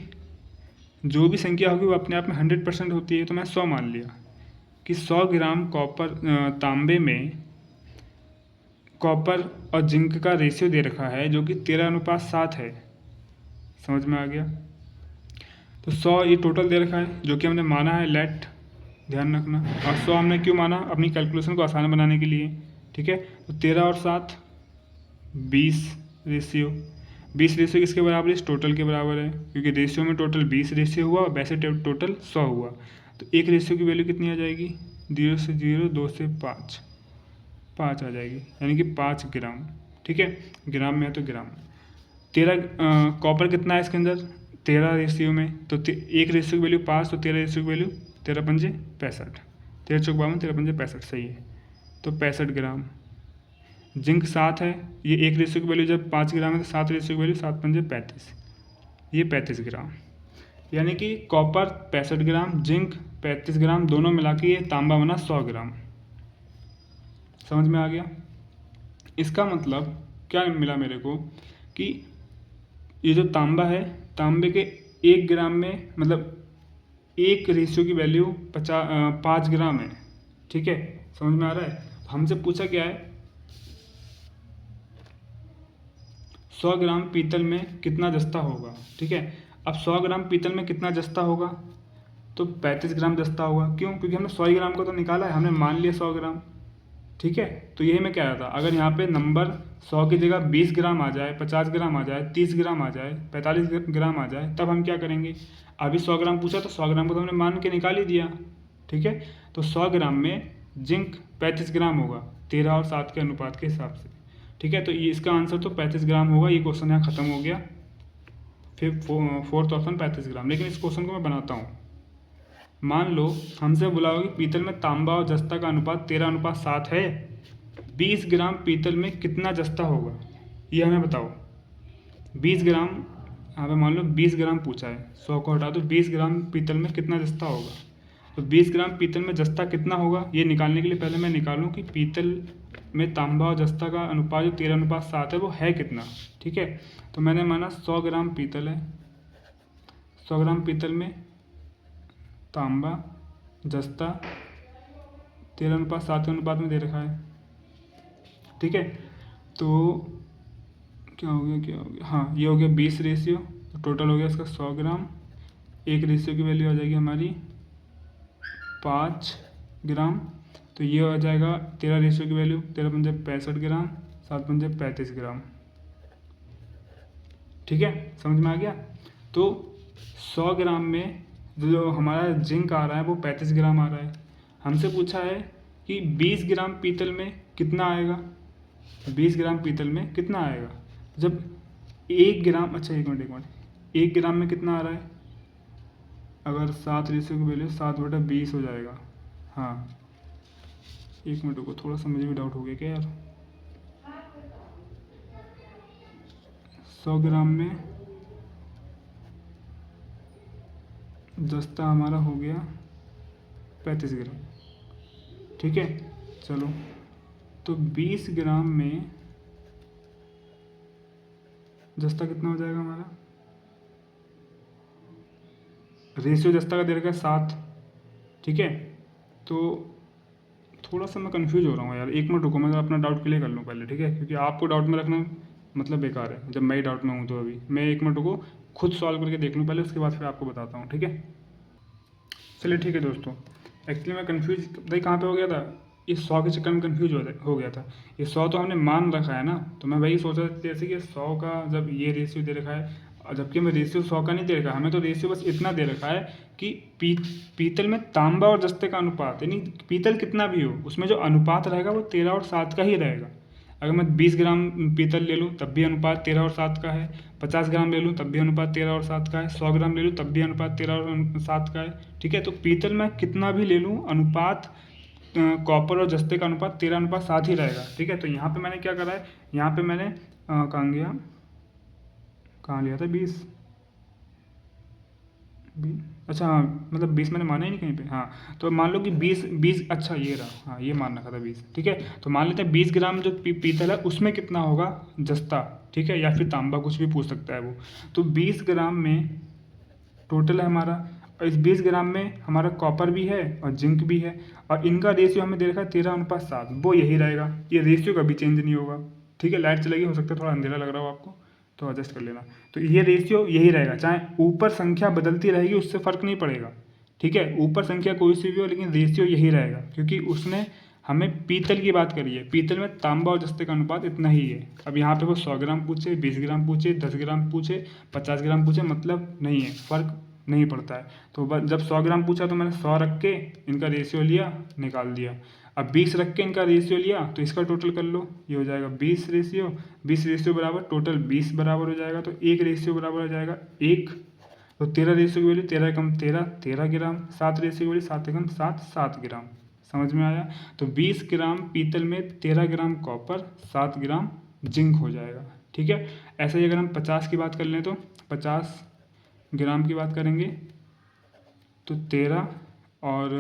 जो भी संख्या होगी वो अपने आप में 100% होती है, तो मैं 100 मान लिया कि 100 ग्राम कॉपर, तांबे में कॉपर और जिंक का रेशियो दे रखा है जो कि 13:7 है। समझ में आ गया। तो 100 ये टोटल दे रखा है जो कि हमने माना है, लेट ध्यान रखना। और 100 हमने क्यों माना, अपनी कैलकुलेशन को आसान बनाने के लिए। ठीक है, तो 13 और 7 20 रेशियो, 20 रेशियो किसके बराबर है, इस टोटल के बराबर है, क्योंकि रेशियो में टोटल 20 रेशियो हुआ और वैसे टोटल 100 हुआ। तो एक रेशियो की वैल्यू कितनी आ जाएगी, 0 से 0, 2 से 5, 5 आ जाएगी, यानी कि 5 ग्राम। ठीक है, ग्राम में है तो ग्राम। 13 कॉपर कितना है इसके अंदर, 13 रेशियो में, तो एक रेशियो की वैल्यू 5, तो 13 रेशियो की वैल्यू 13 पंजे 65, 13 चौक 52, 13 पंजे 65, सही है, तो 65 ग्राम। जिंक 7 है, ये एक रेशियो की वैल्यू जब 5 ग्राम है तो 7 रेशियो की वैल्यू 7 पंजे 35, ये 35 ग्राम। यानी कि कॉपर 65 ग्राम, जिंक 35 ग्राम, दोनों मिला के ये तांबा बना 100 ग्राम। समझ में आ गया। इसका मतलब क्या मिला मेरे को कि ये जो तांबा है, तांबे के 1 ग्राम में मतलब एक रेशियो की वैल्यू 5 ग्राम है। ठीक है, समझ में आ रहा है। हमसे पूछा क्या है, 100 ग्राम पीतल में कितना जस्ता होगा। ठीक है, अब 100 ग्राम पीतल में कितना जस्ता होगा, तो 35 ग्राम जस्ता होगा। क्यों, क्योंकि हमने 100 ग्राम को तो निकाला है, हमने मान लिया 100 ग्राम। ठीक है, तो यही मैं कह रहा था, अगर यहाँ पे नंबर 100 की जगह 20 ग्राम आ जाए, 50 ग्राम आ जाए, 30 ग्राम आ जाए, 45 ग्राम आ जाए, तब हम क्या करेंगे। अभी 100 ग्राम पूछा तो 100 ग्राम को तो हमने मान के निकाल ही दिया। ठीक है, तो 100 ग्राम में जिंक 35 ग्राम होगा 13 और 7 के अनुपात के हिसाब से। ठीक है, तो ये इसका आंसर तो 35 ग्राम होगा। ये क्वेश्चन यहाँ खत्म हो गया। फिर फोर्थ ऑप्शन 35 ग्राम। लेकिन इस क्वेश्चन को मैं बनाता हूँ। मान लो हमसे बोला होगा कि पीतल में तांबा और जस्ता का अनुपात 13:7 है, 20 ग्राम पीतल में कितना जस्ता होगा, ये हमें बताओ। 20 ग्राम, यहाँ पे मान लो 20 ग्राम पूछा है, 100 को हटा दो, 20 ग्राम पीतल में कितना जस्ता होगा। तो 20 ग्राम पीतल में जस्ता कितना होगा, ये निकालने के लिए पहले मैं निकालूँ कि पीतल में तांबा और जस्ता का अनुपात जो 13:7 है वो है कितना। ठीक है, तो मैंने माना 100 ग्राम पीतल है, 100 ग्राम पीतल में तांबा जस्ता 13:7 के अनुपात में दे रखा है। ठीक है, तो क्या हो गया, हाँ ये हो गया 20 रेशियो, तो टोटल हो गया इसका 100 ग्राम। एक रेशियो की वैल्यू आ जाएगी हमारी 5 ग्राम। तो ये हो जाएगा 13 रेशियो की वैल्यू, 13 पंजे 65 ग्राम, 7 पंजे 35 ग्राम। ठीक है, समझ में आ गया। तो 100 ग्राम में जो हमारा जिंक आ रहा है वो 35 ग्राम आ रहा है। हमसे पूछा है कि 20 ग्राम पीतल में कितना आएगा, 20 ग्राम पीतल में कितना आएगा। जब 1 ग्राम, अच्छा एक मिनट, 1 ग्राम में कितना आ रहा है, अगर 7 रेशियो की वैल्यू 7/20 हो जाएगा। हाँ एक मिनट को थोड़ा सा मुझे भी डाउट हो गया क्या यार। 100 ग्राम में जस्ता हमारा हो गया 35 ग्राम। ठीक है, चलो तो 20 ग्राम में जस्ता कितना हो जाएगा हमारा, रेशियो जस्ता का दे रखा है 7। ठीक है, तो थोड़ा सा मैं कंफ्यूज हो रहा हूँ यार, एक मिनट रुको मैं अपना डाउट क्लियर कर लूँ पहले। ठीक है, क्योंकि आपको डाउट में रखना मतलब बेकार है जब मैं ही डाउट में हूँ। तो अभी मैं एक मिनट रुको खुद सॉल्व करके देख लूँ पहले, उसके बाद फिर आपको बताता हूँ। ठीक है, चलिए ठीक है दोस्तों। एक्चुअली मैं कंफ्यूज भाई कहाँ पे हो गया था, ये 100 के चक्कर में कंफ्यूज हो गया था। ये 100 तो हमने मान रखा है ना, तो मैं वही सोच रहा था जैसे कि 100 का जब ये रेशियो दे रखा है, और जबकि हमें रेशियो 100 का नहीं दे रखा है, हमें तो रेशियो बस इतना दे रखा है कि पीतल में तांबा और जस्ते का अनुपात, यानी पीतल कितना भी हो उसमें जो अनुपात रहेगा वो 13 और 7 का ही रहेगा। अगर मैं 20 ग्राम पीतल ले लूँ तब भी अनुपात 13 और 7 का है, 50 ग्राम ले लूँ तब भी अनुपात 13 और 7 का है, 100 ग्राम ले लूँ तब भी अनुपात 13 और 7 का है। ठीक है, तो पीतल में कितना भी ले लूँ अनुपात कॉपर और जस्ते का अनुपात 13:7 ही रहेगा। ठीक है, तो यहाँ पे मैंने क्या करा है, यहाँ पे मैंने कहाँ गया, कहाँ लिया था 20, अच्छा हाँ मतलब 20 मैंने माना ही नहीं कहीं पे। हाँ तो मान लो कि 20 अच्छा ये रहा, हाँ ये मान रखा था 20। ठीक है, तो मान लेते हैं 20 ग्राम जो पीतल है उसमें कितना होगा जस्ता। ठीक है, या फिर तांबा, कुछ भी पूछ सकता है वो। तो 20 ग्राम में टोटल है हमारा, और इस 20 ग्राम में हमारा कॉपर भी है और जिंक भी है, और इनका रेशियो हमें दे रखा है 13:7, वो यही रहेगा, ये रेशियो कभी चेंज नहीं होगा। ठीक है, लाइट चलेगी, हो सकता है थोड़ा अंधेरा लग रहा हो आपको तो एडजस्ट कर लेना। तो ये रेशियो यही रहेगा, चाहे ऊपर संख्या बदलती रहेगी उससे फ़र्क नहीं पड़ेगा। ठीक है, ऊपर संख्या कोई सी भी हो लेकिन रेशियो यही रहेगा, क्योंकि उसने हमें पीतल की बात करी है, पीतल में तांबा और जस्ते का अनुपात इतना ही है। अब यहाँ पे वो 100 ग्राम पूछे, 20 ग्राम पूछे, 10 ग्राम पूछे, 50 ग्राम पूछे, मतलब नहीं है, फ़र्क नहीं पड़ता है। तो जब 100 ग्राम पूछा तो मैंने 100 रख के इनका रेशियो लिया, निकाल दिया। अब 20 रख के इनका रेशियो लिया तो इसका टोटल कर लो, ये हो जाएगा 20 रेशियो बराबर टोटल 20 बराबर हो जाएगा, तो एक रेशियो बराबर हो जाएगा 1। तो 13 रेशियो की वैल्यू 13 कम 13 ग्राम, 7 रेशियो की वैल्यू 7 कम 7 ग्राम। समझ में आया। तो 20 ग्राम पीतल में 13 ग्राम कॉपर, 7 ग्राम जिंक हो जाएगा। ठीक है, ऐसे ही अगर हम 50 की बात कर लें तो 50 ग्राम की बात करेंगे तो 13 और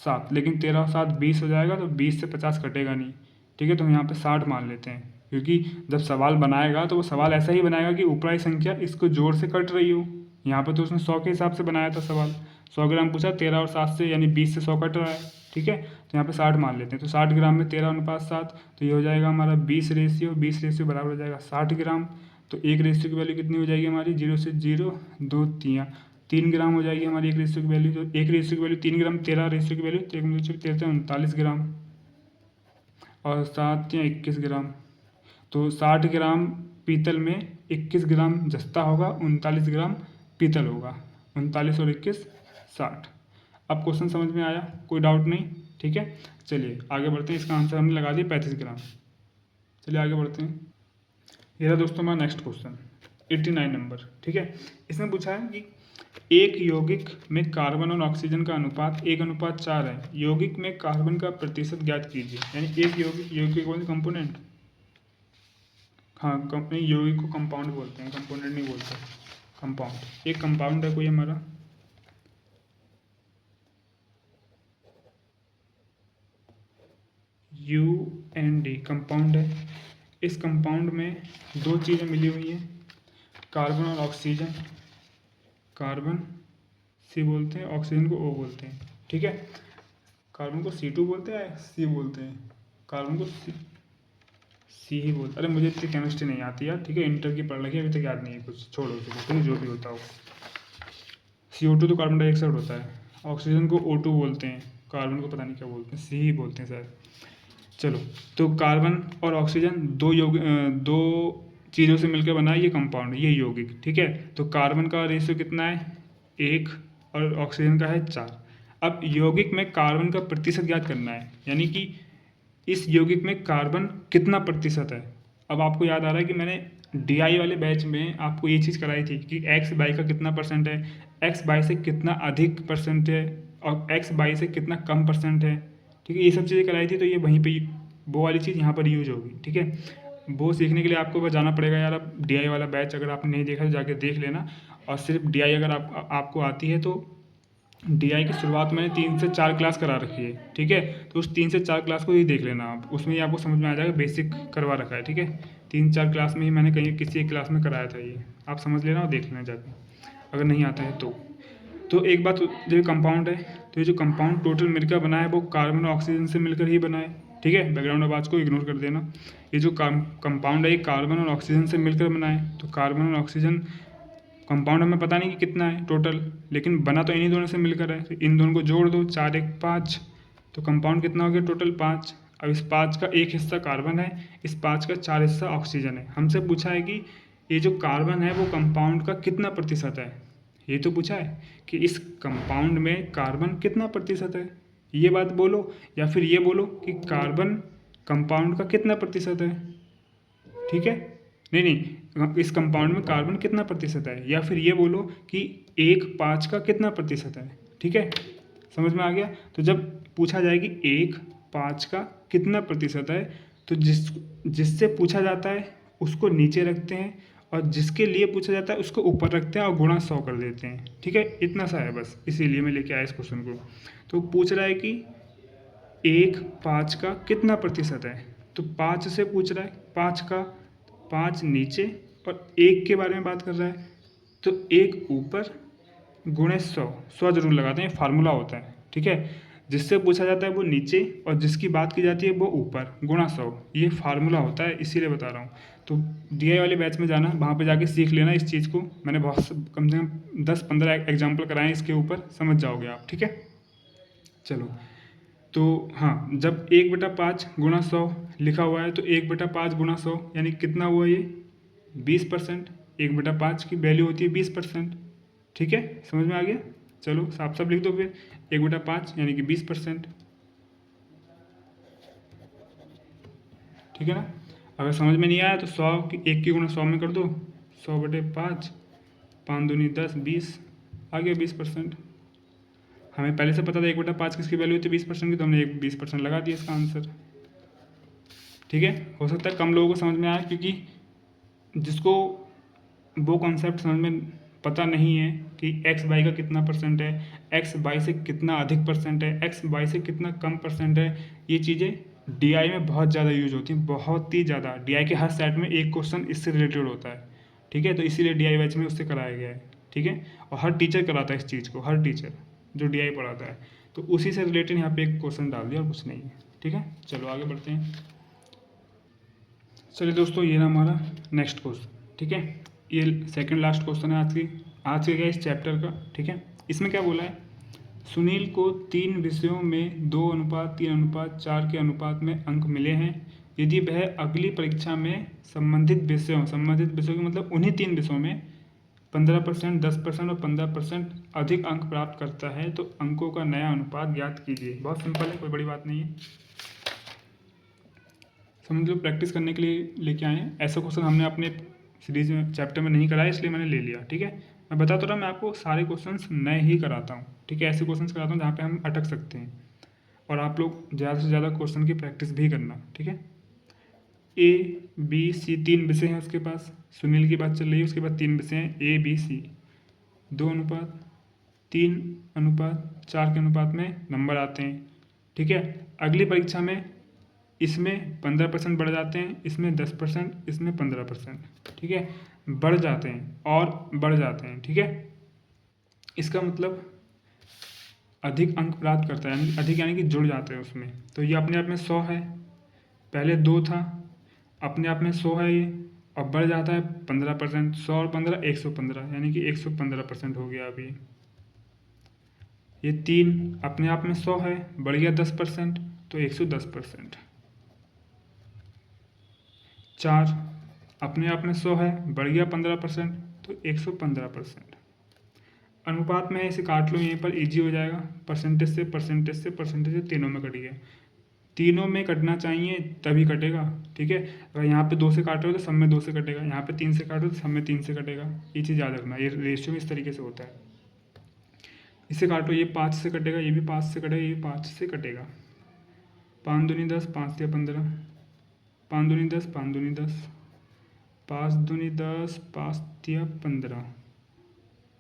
7, लेकिन 13 और 7 20 हो जाएगा, तो 20 से 50 कटेगा नहीं। ठीक है, तो हम यहाँ पे 60 मान लेते हैं, क्योंकि जब सवाल बनाएगा तो वो सवाल ऐसा ही बनाएगा कि ऊपरी वाली संख्या इसको जोड़ से कट रही हो। यहाँ पे तो उसने 100 के हिसाब से बनाया था सवाल, 100 ग्राम पूछा, 13 और 7 से यानी 20 से 100 कट रहा है। ठीक है, तो यहाँ पे 60 मान लेते हैं, तो 60 ग्राम में 13:7, तो ये हो जाएगा हमारा 20 रेशियो बराबर हो जाएगा 60 ग्राम। तो एक रेशियो की वैल्यू कितनी हो जाएगी हमारी, 0 से 0, 2 3 ग्राम हो जाएगी हमारी एक रेशियो की वैल्यू। तो एक रेशियो की वैल्यू 3 ग्राम, 13 रेशियो की वैल्यू, तो एक रेशियो 13 39 ग्राम, और 7 या 21 ग्राम। तो 60 ग्राम पीतल में 21 ग्राम जस्ता होगा, 39 ग्राम पीतल होगा, 39 और 21 60। अब क्वेश्चन समझ में आया, कोई डाउट नहीं। ठीक है, चलिए आगे बढ़ते हैं। इसका आंसर हमने लगा दिया 35 ग्राम। चलिए आगे बढ़ते हैं। ये रहा दोस्तों हमारा नेक्स्ट क्वेश्चन 89 नंबर। ठीक है, इसमें पूछा है कि एक यौगिक में कार्बन और ऑक्सीजन का अनुपात 1:4 है, यौगिक में कार्बन का प्रतिशत ज्ञात कीजिए। यानी एक यौगिक कौन सा कंपोनेंट, हाँ कंपनी यौगिक को कंपाउंड बोलते हैं, कंपोनेंट नहीं बोलते, कंपाउंड। एक कंपाउंड है कोई हमारा, UND कंपाउंड है। इस कंपाउंड में दो चीज़ें मिली हुई हैं, कार्बन और ऑक्सीजन। कार्बन C बोलते हैं, ऑक्सीजन को O बोलते हैं। ठीक है, कार्बन को C2 बोलते हैं, C बोलते हैं, कार्बन को सी ही बोलते, अरे मुझे इतनी केमिस्ट्री नहीं आती यार, ठीक है, इंटर की पढ़ रखी है, अभी तक याद नहीं है कुछ, छोड़ो उसको, ठीक है, जो भी होता हो। CO2 तो कार्बन डाइऑक्साइड होता है, ऑक्सीजन को O2 बोलते हैं, कार्बन को पता नहीं क्या बोलते हैं, सी ही बोलते हैं शायद। चलो, तो कार्बन और ऑक्सीजन दो चीज़ों से मिलकर बना है ये कंपाउंड, ये यौगिक, ठीक है। तो कार्बन का रेशियो कितना है 1 और ऑक्सीजन का है 4। अब यौगिक में कार्बन का प्रतिशत ज्ञात करना है, यानी कि इस यौगिक में कार्बन कितना प्रतिशत है। अब आपको याद आ रहा है कि मैंने DI वाले बैच में आपको ये चीज़ कराई थी कि एक्स बाई का कितना परसेंट है, एक्स बाई से कितना अधिक परसेंट है और एक्स बाई से कितना कम परसेंट है, ठीक है, ये सब चीज़ें कराई थी। तो ये वहीं पे वो वाली चीज़ यहाँ पर यूज होगी, ठीक है। वो सीखने के लिए आपको बस जाना पड़ेगा यार। अब DI वाला बैच अगर आपने नहीं देखा तो जाके देख लेना। और सिर्फ DI अगर आपको आती है तो DI की शुरुआत मैंने 3 से 4 क्लास करा रखी है, ठीक है। तो उस 3 से 4 क्लास को ही देख लेना आप, उसमें ही आपको समझ में आ जाएगा, बेसिक करवा रखा है, ठीक है। 3-4 क्लास में ही मैंने कहीं किसी एक क्लास में कराया था, ये आप समझ लेना और देख लेना जाके, अगर नहीं आता है तो एक बात, जो कंपाउंड है, तो ये जो कंपाउंड टोटल मिलकर बना है वो कार्बन और ऑक्सीजन से मिलकर ही बना है, ठीक है। बैकग्राउंड आवाज़ को इग्नोर कर देना। ये जो कंपाउंड है ये कार्बन और ऑक्सीजन से मिलकर बना है। तो कार्बन और ऑक्सीजन कंपाउंड हमें पता नहीं कि कितना है टोटल, लेकिन बना तो इन्हीं दोनों से मिलकर है। तो इन दोनों को जोड़ दो, 4 1 5, तो कंपाउंड कितना हो गया टोटल 5। अब इस 5 का 1 हिस्सा कार्बन है, इस 5 का 4 हिस्सा ऑक्सीजन है। हमसे पूछा है कि ये जो कार्बन है वो कंपाउंड का कितना प्रतिशत है, ये तो पूछा है कि इस कंपाउंड में कार्बन कितना प्रतिशत है, ये बात बोलो। या फिर ये बोलो कि कार्बन कंपाउंड का कितना प्रतिशत है, ठीक है। नहीं नहीं, इस कंपाउंड में कार्बन कितना प्रतिशत है, या फिर ये बोलो कि 1 5 का कितना प्रतिशत है, ठीक है। समझ में आ गया। तो जब पूछा जाए कि 1 5 का कितना प्रतिशत है, तो जिससे पूछा जाता है उसको नीचे रखते हैं और जिसके लिए पूछा जाता है उसको ऊपर रखते हैं और गुणा 100 कर देते हैं, ठीक है। इतना सा है बस, इसीलिए मैं लेके आया इस क्वेश्चन को। तो पूछ रहा है कि 1 5 का कितना प्रतिशत है, तो 5 से पूछ रहा है, 5 का 5 नीचे और 1 के बारे में बात कर रहा है, तो 1 ऊपर गुणे 100 जरूर लगाते हैं, फार्मूला होता है, ठीक है। जिससे पूछा जाता है वो नीचे और जिसकी बात की जाती है वो ऊपर, गुणा 100, ये फार्मूला होता है, इसीलिए बता रहा हूँ। तो DI वाले बैच में जाना, वहाँ पे जाके सीख लेना इस चीज़ को। मैंने बहुत कम से कम 10-15 एग्जाम्पल कराए इसके ऊपर, समझ जाओगे आप, ठीक है। चलो, तो हाँ, जब 1/5 गुणा 100 लिखा हुआ है तो 1/5 गुणा 100 यानी कितना हुआ ये 20%। 1/5 की वैल्यू होती है 20%, ठीक है। समझ में आ गया। चलो साफ साफ लिख दो फिर, 1/5 यानी कि 20%, ठीक है ना। अगर समझ में नहीं आया तो 100 की 1 की गुणा 100 में कर दो, 100/5, 5 दूनी 10, 20, आ गया 20%। हमें पहले से पता था 1/5 किसकी वैल्यू होती है 20% की, तो हमने 20% लगा दिया इसका आंसर, ठीक है। हो सकता है कम लोगों को समझ में आए, क्योंकि जिसको वो कॉन्सेप्ट समझ में पता नहीं है कि एक्स वाई का कितना परसेंट है, एक्स वाई से कितना अधिक परसेंट है, एक्स वाई से कितना कम परसेंट है, ये चीज़ें DI में बहुत ज़्यादा यूज होती हैं, बहुत ही ज़्यादा। DI के हर सेट में एक क्वेश्चन इससे रिलेटेड होता है, ठीक है। तो इसीलिए DI बैच में उससे कराया गया है, ठीक है। और हर टीचर कराता है इस चीज़ को, हर टीचर जो DI पढ़ाता है, तो उसी से रिलेटेड यहाँ पे एक क्वेश्चन डाल दिया और कुछ नहीं है, ठीक है। चलो आगे बढ़ते हैं। चलिए दोस्तों, ये ना हमारा नेक्स्ट क्वेश्चन, ठीक है। ये सेकंड लास्ट क्वेश्चन है आज के क्या इस चैप्टर का, ठीक है। इसमें क्या बोला है, सुनील को 3 विषयों में 2:3:4 के अनुपात में अंक मिले हैं। यदि वह अगली परीक्षा में संबंधित विषयों के मतलब उन्हीं 3 विषयों में 15%, 10% और 15% अधिक अंक प्राप्त करता है तो अंकों का नया अनुपात ज्ञात कीजिए। बहुत सिंपल है, कोई बड़ी बात नहीं है, समझ लो, प्रैक्टिस करने के लिए लेके आए हैं। ऐसा क्वेश्चन हमने अपने सीरीज में चैप्टर में नहीं कराया, इसलिए मैंने ले लिया, ठीक है। मैं बता तो रहा, मैं आपको सारे क्वेश्चंस नए ही कराता हूँ, ठीक है। ऐसे क्वेश्चंस कराता हूँ जहाँ पे हम अटक सकते हैं, और आप लोग ज़्यादा से ज़्यादा क्वेश्चन की प्रैक्टिस भी करना, ठीक है। A, B, C 3 विषय हैं उसके पास, सुनील की बात चल रही है, उसके बाद 3 विषय हैं A, B, C, 2:3:4 के अनुपात में नंबर आते हैं, ठीक है। अगली परीक्षा में इसमें 15% बढ़ जाते हैं, इसमें 10%, इसमें 15%, ठीक है, बढ़ जाते हैं और बढ़ जाते हैं, ठीक है। इसका मतलब अधिक अंक प्राप्त करता है, यानी अधिक, यानी कि जुड़ जाते हैं उसमें। तो ये अपने आप में 100 है, पहले 2 था, अपने आप में 100 है ये, अब बढ़ जाता है 15%, 100 और 15 115, यानी कि 115% हो गया अभी। ये 3 अपने आप में 100 है, बढ़ गया 10%, तो 110%। 4 अपने आप में 100 है, बढ़ गया 15%, तो 115%। अनुपात में है, इसे काट लो यहीं पर, इजी हो जाएगा। परसेंटेज से परसेंटेज से परसेंटेज से तीनों में कट गया, तीनों में कटना चाहिए तभी कटेगा, ठीक है। अगर यहाँ पे 2 से काट रहे हो तो सब में 2 से कटेगा, यहाँ पे 3 से काट रहे हो तो सब में 3 से कटेगा। ये चीज़ याद रखना, ये रेशियो इस तरीके से होता है। इसे काटो, ये 5 से कटेगा, ये भी 5 से कटेगा, ये भी 5 से कटेगा। 5 दूनी 10, 5 या 15, 5 दूनी 10, 5 दूनी 10, 5 दूनी 10, 5 या 15,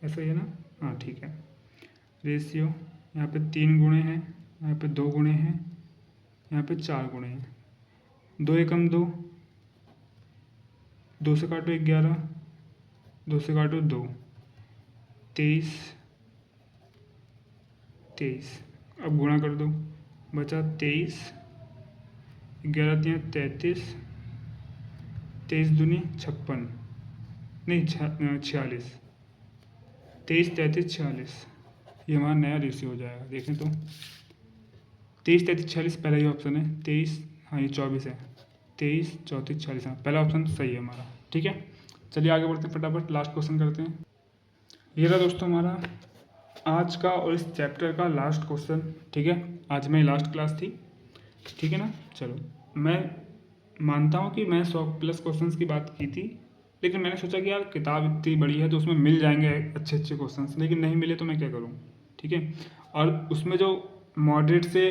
ऐसा ही है ना? हाँ ठीक है। रेशियो यहाँ पे 3 गुणे हैं, यहाँ पे 2 गुणे हैं, यहाँ पे 4 गुणे हैं। 2 एकम 2, 2 से काटो 11, 2 से काटो 2, 23, 23। अब गुणा कर दो, बचा 23, 11 दिया 33, 23 दूनी 56, नहीं 46, 23, 33, 46, ये हमारा नया रेशियो हो जाएगा। देखें तो 23, 33, 46 पहला ही ऑप्शन है। 23, हाँ ये 24 है। 23, 34, 46, हाँ पहला ऑप्शन सही है हमारा, ठीक है। चलिए आगे बढ़ते हैं, फटाफट लास्ट क्वेश्चन करते हैं। ये रहा दोस्तों हमारा आज का और इस चैप्टर का लास्ट क्वेश्चन, ठीक है। आज मेरी लास्ट क्लास थी, ठीक है ना। चलो, मैं मानता हूँ कि मैं 100+ क्वेश्चंस की बात की थी, लेकिन मैंने सोचा कि यार किताब इतनी बड़ी है तो उसमें मिल जाएंगे अच्छे अच्छे क्वेश्चंस, लेकिन नहीं मिले तो मैं क्या करूँ, ठीक है। और उसमें जो मॉडरेट से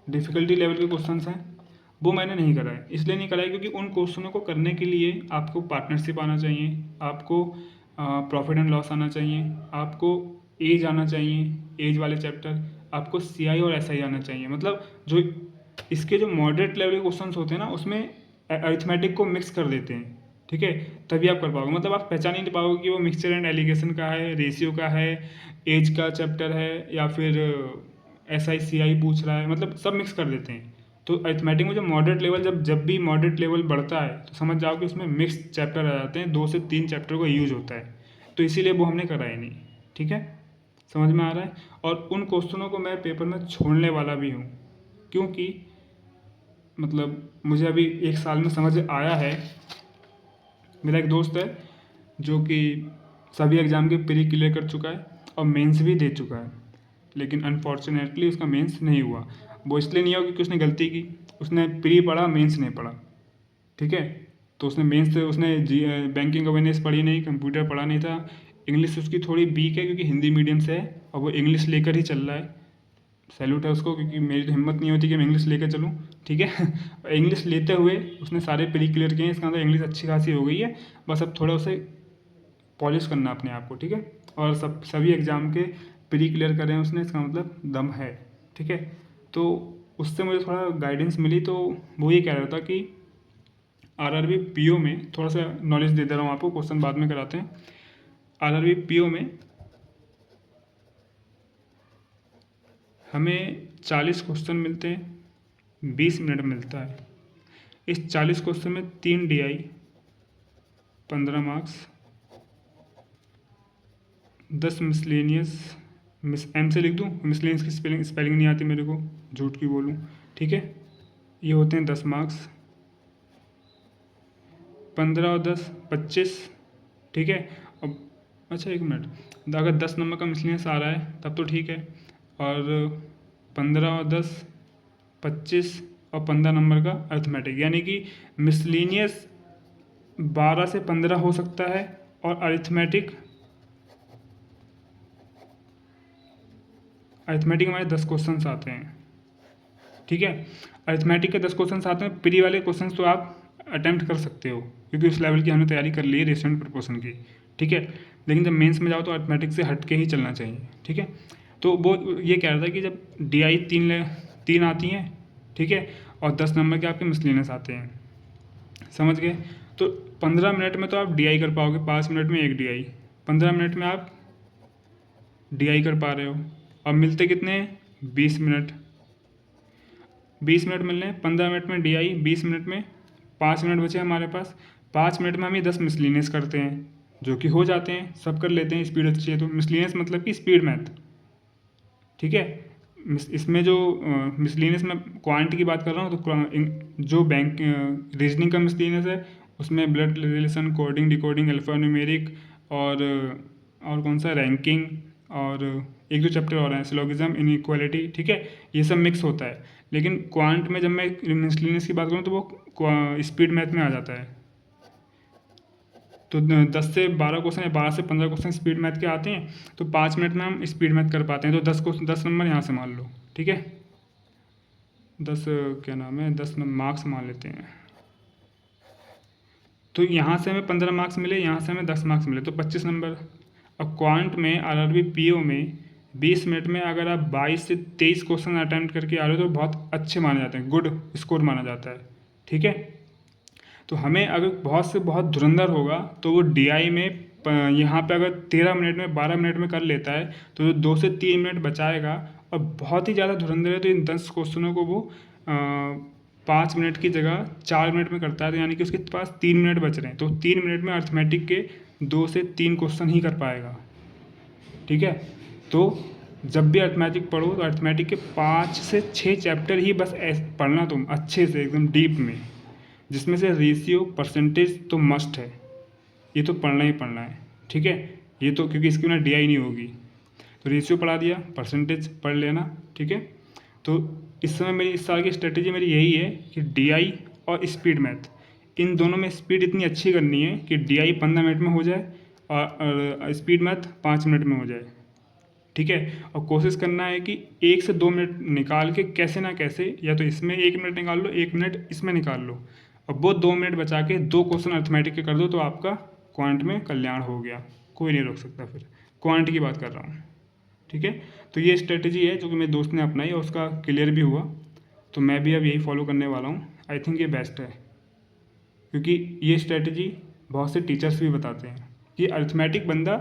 डिफ़िकल्टी लेवल के क्वेश्चंस हैं वो मैंने नहीं कराए, इसलिए नहीं कराए क्योंकि उन क्वेश्चनों को करने के लिए आपको पार्टनरशिप आना चाहिए, आपको प्रॉफिट एंड लॉस आना चाहिए, आपको एज आना चाहिए, एज वाले चैप्टर, आपको CI और SI आना चाहिए। मतलब जो इसके जो मॉडरेट लेवल के क्वेश्चंस होते हैं ना, उसमें अरिथमेटिक को मिक्स कर देते हैं, ठीक है। तभी आप कर पाओगे, मतलब आप पहचान ही नहीं पाओगे कि वो मिक्सचर एंड एलिगेशन का है, रेशियो का है, एज का चैप्टर है, या फिर SI CI पूछ रहा है, मतलब सब मिक्स कर देते हैं। तो अरिथमेटिक में जो मॉडरेट लेवल, जब भी मॉडरेट लेवल बढ़ता है तो समझ जाओ कि उसमें मिक्स चैप्टर आ जाते हैं, 2 से 3 चैप्टर का यूज होता है, तो इसीलिए वो हमने कराया नहीं, ठीक है। समझ में आ रहा है। और उन क्वेश्चनों को मैं पेपर में छोड़ने वाला भी हूँ, क्योंकि मतलब मुझे अभी 1 साल में समझ आया है। मेरा एक दोस्त है जो कि सभी एग्ज़ाम के प्री क्लियर कर चुका है और मेंस भी दे चुका है, लेकिन अनफॉर्चुनेटली उसका मेंस नहीं हुआ। वो इसलिए नहीं हुआ क्योंकि उसने गलती की, उसने प्री पढ़ा, मेंस नहीं पढ़ा, ठीक है। तो उसने मेंस से उसने बैंकिंग अवेयरनेस पढ़ी नहीं, कंप्यूटर पढ़ा नहीं था, इंग्लिश उसकी थोड़ी वीक है क्योंकि हिंदी मीडियम से है और वो इंग्लिश लेकर ही चल रहा है। सैल्यूट है उसको, क्योंकि मेरी तो हिम्मत नहीं होती कि मैं इंग्लिश लेकर चलूँ, ठीक है। इंग्लिश लेते हुए उसने सारे प्री क्लियर किए हैं, इसका मतलब इंग्लिश अच्छी खासी हो गई है, बस अब थोड़ा उसे पॉलिश करना अपने आप को, ठीक है। और सभी एग्ज़ाम के प्री क्लियर करे हैं उसने, इसका मतलब दम है, ठीक है। तो उससे मुझे थोड़ा गाइडेंस मिली, तो वो ये कह रहा था कि RRB PO में थोड़ा सा नॉलेज दे दे रहा हूँ आपको, क्वेश्चन बाद में कराते हैं। RRB PO में हमें 40 क्वेश्चन मिलते हैं, 20 मिनट मिलता है। इस 40 क्वेश्चन में 3 DI, 15 मार्क्स, 10 मिसलेनियस, M से लिख दूँ, मिसलेनियस की स्पेलिंग नहीं आती मेरे को, झूठ की बोलूँ, ठीक है। ये होते हैं 10 मार्क्स, 15 और 10 25, ठीक है। अब अच्छा 1 मिनट, अगर 10 नंबर का मिसलेनियस आ रहा है तब तो ठीक है, और 15 और 10 25 और 15 नंबर का अरिथमेटिक, यानी कि मिसलेनियस 12 से 15 हो सकता है, और अरिथमेटिक हमारे 10 क्वेश्चंस आते हैं, ठीक है। अरिथमेटिक के 10 क्वेश्चंस आते हैं, प्री वाले क्वेश्चंस तो आप अटेम्प्ट कर सकते हो क्योंकि उस लेवल की हमने तैयारी कर ली है रेशियो एंड प्रोपोर्शन की, ठीक है। लेकिन जब मेंस में जाओ तो अरिथमेटिक से हट के ही चलना चाहिए, ठीक है। तो वो ये कह रहा था कि जब DI 3 आती हैं, ठीक है, और 10 नंबर के आपके मिसलेनियस आते हैं, समझ गए। तो 15 मिनट में तो आप DI कर पाओगे, 5 मिनट में 1 DI, 15 मिनट में आप DI कर पा रहे हो। अब मिलते कितने हैं? 20 मिनट, 20 मिनट मिल रहे हैं, 15 मिनट में DI, 20 मिनट में 5 मिनट बचे हमारे पास। 5 मिनट में हम ये 10 मिसलिनियस करते हैं, जो कि हो जाते हैं, सब कर लेते हैं, स्पीड अच्छी है तो। मिसलिनियस मतलब कि स्पीड मैथ, ठीक है। इसमें जो मिसलिनियस में क्वांट की बात कर रहा हूँ, तो जो बैंक रीजनिंग का मिसलिनियस है उसमें blood relation, coding, decoding, alphanumeric और कौन सा रैंकिंग, और एक दो चैप्टर और हैं, सिलोगिज्म, इनइक्वालिटी, ठीक है, ये सब मिक्स होता है। लेकिन क्वांट में जब मैं मिसलिनियस की बात करूँ तो वो स्पीड मैथ में आ जाता है। तो 10 से 12 क्वेश्चन या 12 से 15 क्वेश्चन स्पीड मैथ के आते हैं, तो 5 मिनट में हम स्पीड मैथ कर पाते हैं। तो 10 नंबर यहाँ से मान लो, ठीक है, 10 क्या नाम है, 10 मार्क्स मान लेते हैं। तो यहाँ से हमें 15 मार्क्स मिले, यहाँ से हमें 10 मार्क्स मिले, तो 25 नंबर। अब क्वांट में आरआरबी पीओ में 20 मिनट में अगर आप 22 से 23 क्वेश्चन अटैम्प्ट करके आ रहे हो तो बहुत अच्छे माने जाते हैं, गुड स्कोर माना जाता है, ठीक है। तो हमें अगर बहुत से बहुत धुरंधर होगा तो वो डीआई में यहाँ पे अगर 13 मिनट में 12 मिनट में कर लेता है, तो जो 2 से 3 मिनट बचाएगा, और बहुत ही ज़्यादा धुरंधर है तो इन 10 क्वेश्चनों को वो 5 मिनट की जगह 4 मिनट में करता है, तो यानी कि उसके पास 3 मिनट बच रहे हैं, तो 3 मिनट में अर्थमेटिक के 2 से 3 क्वेश्चन ही कर पाएगा, ठीक है। तो जब भी अर्थमेटिक पढ़ो तो अर्थमेटिक के 5 से 6 चैप्टर ही बस पढ़ना तुम अच्छे से एकदम डीप में, जिसमें से रेशियो, परसेंटेज तो मस्ट है, ये तो पढ़ना ही पढ़ना है, ठीक है। ये तो क्योंकि इसके बिना डीआई नहीं होगी, तो रेशियो पढ़ा दिया, परसेंटेज पढ़ लेना, ठीक है। तो इस समय मेरी इस साल की स्ट्रेटेजी मेरी यही है कि डीआई और स्पीड मैथ, इन दोनों में स्पीड इतनी अच्छी करनी है कि डीआई 15 मिनट में हो जाए और स्पीड मैथ 5 मिनट में हो जाए, ठीक है। और कोशिश करना है कि 1 से 2 मिनट निकाल के कैसे ना कैसे, या तो इसमें 1 मिनट निकाल लो, 1 मिनट इसमें निकाल लो, और वो 2 मिनट बचा के 2 क्वेश्चन अर्थमेटिक के कर दो, तो आपका क्वांट में कल्याण हो गया, कोई नहीं रोक सकता। फिर क्वांट की बात कर रहा हूँ, ठीक है। तो ये स्ट्रेटजी है जो कि मेरे दोस्त ने अपनाई और उसका क्लियर भी हुआ, तो मैं भी अब यही फॉलो करने वाला हूँ। आई थिंक ये बेस्ट है, क्योंकि ये स्ट्रेटजी बहुत से टीचर्स भी बताते हैं कि अर्थमेटिक बंदा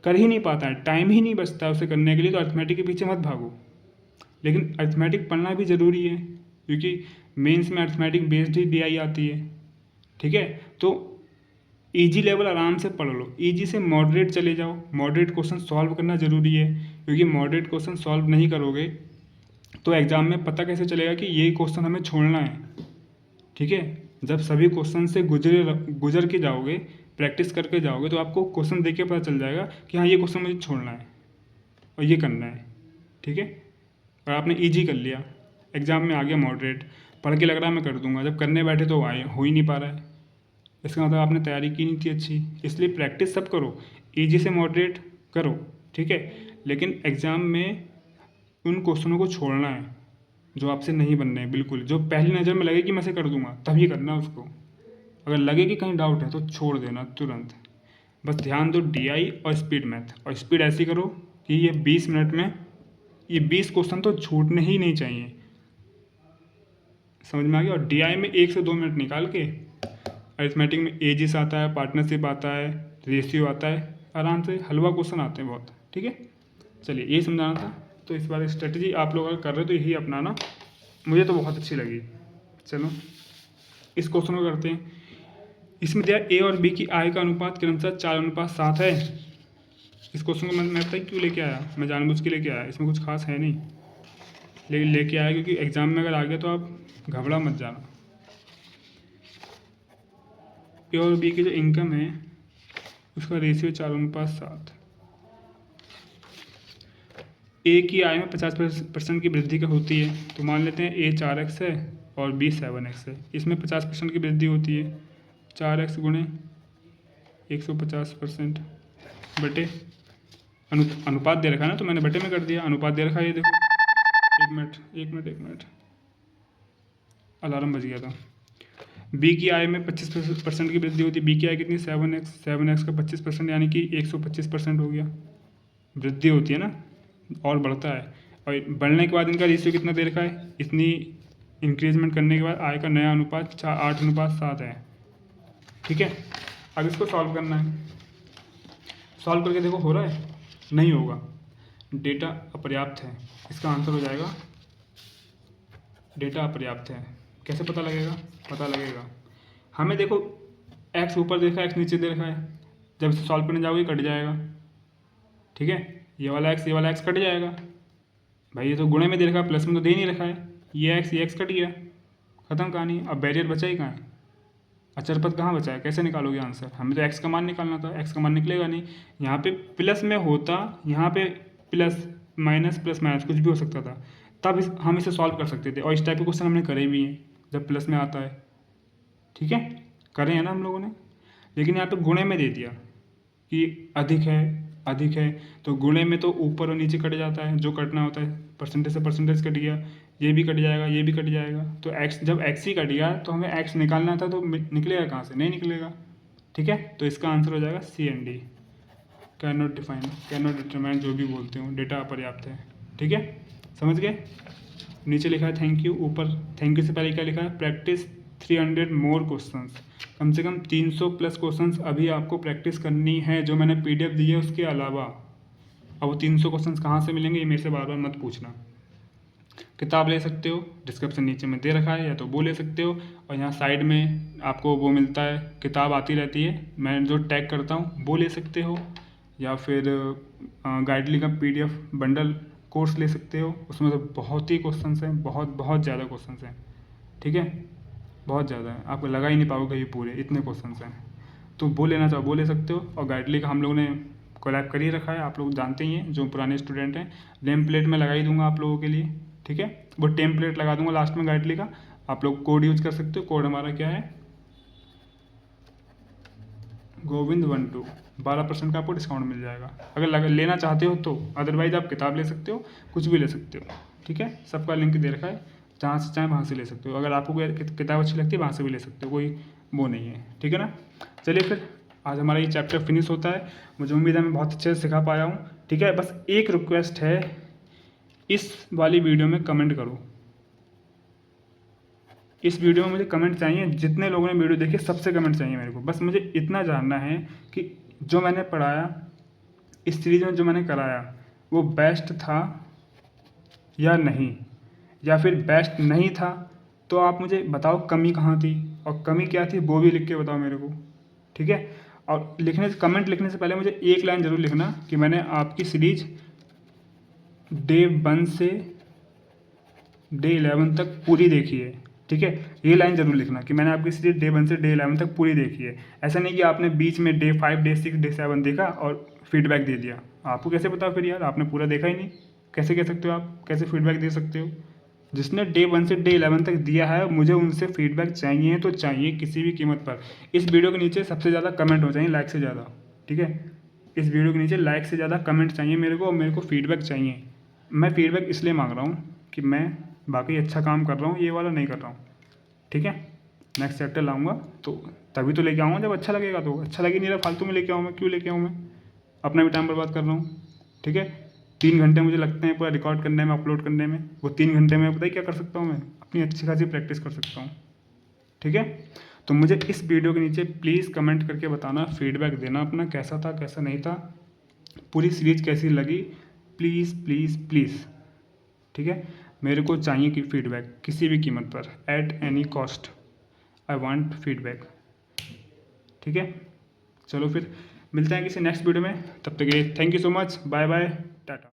कर ही नहीं पाता है, टाइम ही नहीं बचता है उसे करने के लिए, तो अर्थमेटिक के पीछे मत भागो। लेकिन अर्थमेटिक पढ़ना भी ज़रूरी है, क्योंकि मेंस में अर्थमेटिक बेस्ड ही डीआई आती है, ठीक है। तो इजी लेवल आराम से पढ़ लो, इजी से मॉडरेट चले जाओ, मॉडरेट क्वेश्चन सॉल्व करना ज़रूरी है, क्योंकि मॉडरेट क्वेश्चन सॉल्व नहीं करोगे तो एग्ज़ाम में पता कैसे चलेगा कि ये क्वेश्चन हमें छोड़ना है, ठीक है। जब सभी क्वेश्चन से गुजर के जाओगे, प्रैक्टिस करके जाओगे, तो आपको क्वेश्चन देख के पता चल जाएगा कि हाँ ये क्वेश्चन मुझे छोड़ना है और ये करना है, ठीक है। और आपने ईजी कर लिया, एग्ज़ाम में आ गया मॉडरेट, पढ़ के लग रहा है मैं कर दूंगा, जब करने बैठे तो हो ही नहीं पा रहा है, इसका मतलब आपने तैयारी की नहीं थी अच्छी। इसलिए प्रैक्टिस सब करो, ईजी से मॉडरेट करो, ठीक है। लेकिन एग्ज़ाम में उन क्वेश्चनों को छोड़ना है जो आपसे नहीं बनने हैं, बिल्कुल, जो पहली नज़र में लगे कि मैं इसे कर दूंगा तभी करना उसको, अगर लगे कि कहीं डाउट है तो छोड़ देना तुरंत। बस ध्यान दो डीआई और स्पीड मैथ, और स्पीड ऐसी करो कि ये 20 मिनट में ये 20 क्वेश्चन तो छूटने ही नहीं चाहिए, समझ में आ गया। और डीआई में 1 से 2 मिनट निकाल के, अरिथमेटिक में एजिस आता है, पार्टनरशिप आता है, रेशियो आता है, आराम से हलवा क्वेश्चन आते हैं बहुत, ठीक है। चलिए यही समझाना था, तो इस बार स्ट्रेटजी आप लोग अगर कर रहे हो तो यही अपनाना, मुझे तो बहुत अच्छी लगी। चलो इस क्वेश्चन को करते हैं। इसमें दिया ए और बी की आय का अनुपात क्रमशः 4:7 है। इस क्वेश्चन को मैं पता क्यों लेके आया, मैं जानबूझ के लेके आया, इसमें कुछ खास है नहीं, लेकिन लेके आया क्योंकि एग्जाम में अगर आ गया तो आप घबरा मत जाना। ए और बी की जो इनकम है उसका रेशियो 4:7। ए की आय में 50% की वृद्धि का होती है, तो मान लेते हैं ए 4x है और बी 7x है, इसमें 50% की वृद्धि होती है, 4x गुणे 150% बटे अनुपात दे रखा है ना, तो मैंने बटे में कर दिया, अनुपात दे रखा है, ये देखो, एक मिनट अलार्म बज गया था। बी की आय में 25% की वृद्धि होती है, बी की आय कितनी 7x का 25% यानी कि 125% हो गया, वृद्धि होती है ना, और बढ़ता है, और बढ़ने के बाद इनका रेशियो कितना दे रखा है, इतनी इंक्रीजमेंट करने के बाद आय का नया अनुपात 8:7 है, ठीक है। अब इसको सॉल्व करना है, सॉल्व करके देखो हो रहा है, नहीं होगा, डेटा अपर्याप्त है, इसका आंसर हो जाएगा डेटा अपर्याप्त है। कैसे पता लगेगा, हमें देखो एक्स ऊपर देखा एक्स नीचे दे रखा है, जब इसे सॉल्व करने जाओगे कट जाएगा, ठीक है, ये वाला एक्स कट जाएगा भाई, ये तो गुणे में दे रखा है, प्लस में तो दे ही नहीं रखा है, ये एक्स कट गया, खत्म कहानी। अब बैरियर बचा ही कहाँ है, अचरपद कहाँ बचा है, कैसे निकालोगे आंसर, हमें तो एक्स का मान निकालना था, एक्स का मान निकलेगा नहीं, यहाँ पे प्लस में होता, यहाँ पे प्लस माइनस कुछ भी हो सकता था, तब हम इसे सॉल्व कर सकते थे, और इस टाइप के क्वेश्चन हमने करे भी हैं जब प्लस में आता है, ठीक है, करे हैं ना हम लोगों ने। लेकिन यहाँ पे गुणे में दे दिया कि अधिक है तो गुणे में तो ऊपर और नीचे कट जाता है, जो कटना होता है, परसेंटेज से परसेंटेज कट गया, ये भी कट जाएगा, ये भी कट जाएगा, तो एक्स जब एक्स ही कट गया तो हमें एक्स निकालना था, तो निकलेगा कहाँ से, नहीं निकलेगा, ठीक है। तो इसका आंसर हो जाएगा C and D, can not determine, जो भी बोलते हो, डेटा अपर्याप्त है, ठीक है, समझ गए। नीचे लिखा है थैंक यू, ऊपर थैंक यू से पहले क्या लिखा है, प्रैक्टिस 300 मोर क्वेश्चंस, कम से कम 300 प्लस क्वेश्चंस अभी आपको प्रैक्टिस करनी है, जो मैंने पीडीएफ दी है उसके अलावा। अब वो 300 क्वेश्चंस कहाँ से मिलेंगे ये मेरे से बार बार मत पूछना, किताब ले सकते हो, डिस्क्रिप्शन नीचे में दे रखा है, या तो वो ले सकते हो, और यहाँ साइड में आपको वो मिलता है, किताब आती रहती है, मैं जो टैग करता हूँ वो ले सकते हो, या फिर गाइडली का पीडीएफ बंडल कोर्स ले सकते हो, उसमें तो बहुत ही क्वेश्चंस हैं, बहुत ज़्यादा क्वेश्चंस हैं, ठीक है, बहुत ज़्यादा है, आपको लगा ही नहीं पाओगे ये पूरे, इतने क्वेश्चंस हैं, तो वो लेना चाहो वो ले सकते हो। और गाइडली का हम लोगों ने कोलैब कर ही रखा है, आप लोग जानते ही हैं, जो पुराने स्टूडेंट हैं, नेम प्लेट में लगा ही दूंगा आप लोगों के लिए, ठीक है, वो टेम्पलेट लगा दूंगा लास्ट में गाइडली का, आप लोग कोड यूज कर सकते हो, कोड हमारा क्या है, गोविंद12, 12% का आपको डिस्काउंट मिल जाएगा अगर लेना चाहते हो तो, अदरवाइज आप किताब ले सकते हो, कुछ भी ले सकते हो, ठीक है, सबका लिंक दे रखा है, जहाँ से चाहें वहाँ से ले सकते हो, अगर आपको कोई किताब अच्छी लगती है वहाँ से भी ले सकते हो, कोई वो नहीं है, ठीक है ना। चलिए फिर आज हमारा ये चैप्टर फिनिश होता है, मुझे उम्मीद है मैं बहुत अच्छे से सिखा पाया हूँ, ठीक है। बस एक रिक्वेस्ट है, इस वाली वीडियो में कमेंट करो, इस वीडियो में मुझे कमेंट चाहिए, जितने लोगों ने वीडियो देखी सबसे कमेंट चाहिए मेरे को, बस मुझे इतना जानना है कि जो मैंने पढ़ाया, इस सीरीज में जो मैंने कराया वो बेस्ट था या नहीं, या फिर बेस्ट नहीं था तो आप मुझे बताओ कमी कहाँ थी, और कमी क्या थी वो भी लिख के बताओ मेरे को, ठीक है। और कमेंट लिखने से पहले मुझे एक लाइन ज़रूर लिखना कि मैंने आपकी सीरीज डे 1 से डे 11 तक पूरी देखी है, ठीक है, ये लाइन जरूर लिखना कि मैंने आपकी सीरीज डे 1 से डे 11 तक पूरी देखी है। ऐसा नहीं कि आपने बीच में डे 5 डे 6 डे 7 देखा और फीडबैक दे दिया, आपको कैसे पता फिर यार, आपने पूरा देखा ही नहीं, कैसे कह सकते हो आप, कैसे फीडबैक दे सकते हो। जिसने डे 1 से डे 11 तक दिया है मुझे उनसे फीडबैक चाहिए, तो चाहिए किसी भी कीमत पर। इस वीडियो के नीचे सबसे ज़्यादा कमेंट हो चाहिए लाइक से ज़्यादा, ठीक है, इस वीडियो के नीचे लाइक से ज़्यादा कमेंट चाहिए मेरे को, और मेरे को फीडबैक चाहिए। मैं फीडबैक इसलिए मांग रहा हूँ कि मैं बाकी अच्छा काम कर रहा हूँ, ये वाला नहीं कर रहा हूँ, ठीक है। नेक्स्ट चैप्टर लाऊंगा तो तभी तो लेके आऊँगा जब अच्छा लगेगा, तो अच्छा लगे नहीं रहा फालतू में लेके आऊँ मैं, क्यों लेके आऊँ मैं, अपना भी टाइम बर्बाद कर रहा हूँ, ठीक है। 3 घंटे मुझे लगते हैं पूरा रिकॉर्ड करने में, अपलोड करने में, वो 3 घंटे में पता ही क्या कर सकता हूँ मैं, अपनी अच्छी खासी प्रैक्टिस कर सकता हूँ, ठीक है। तो मुझे इस वीडियो के नीचे प्लीज़ कमेंट करके बताना, फीडबैक देना अपना, कैसा था कैसा नहीं था, पूरी सीरीज कैसी लगी, प्लीज़ प्लीज़ प्लीज़, ठीक है। मेरे को चाहिए कि फीडबैक किसी भी कीमत पर, at any cost I want feedback, ठीक है। चलो फिर मिलते हैं किसी नेक्स्ट वीडियो में, तब तक के लिए thank you so much, bye bye, Tata.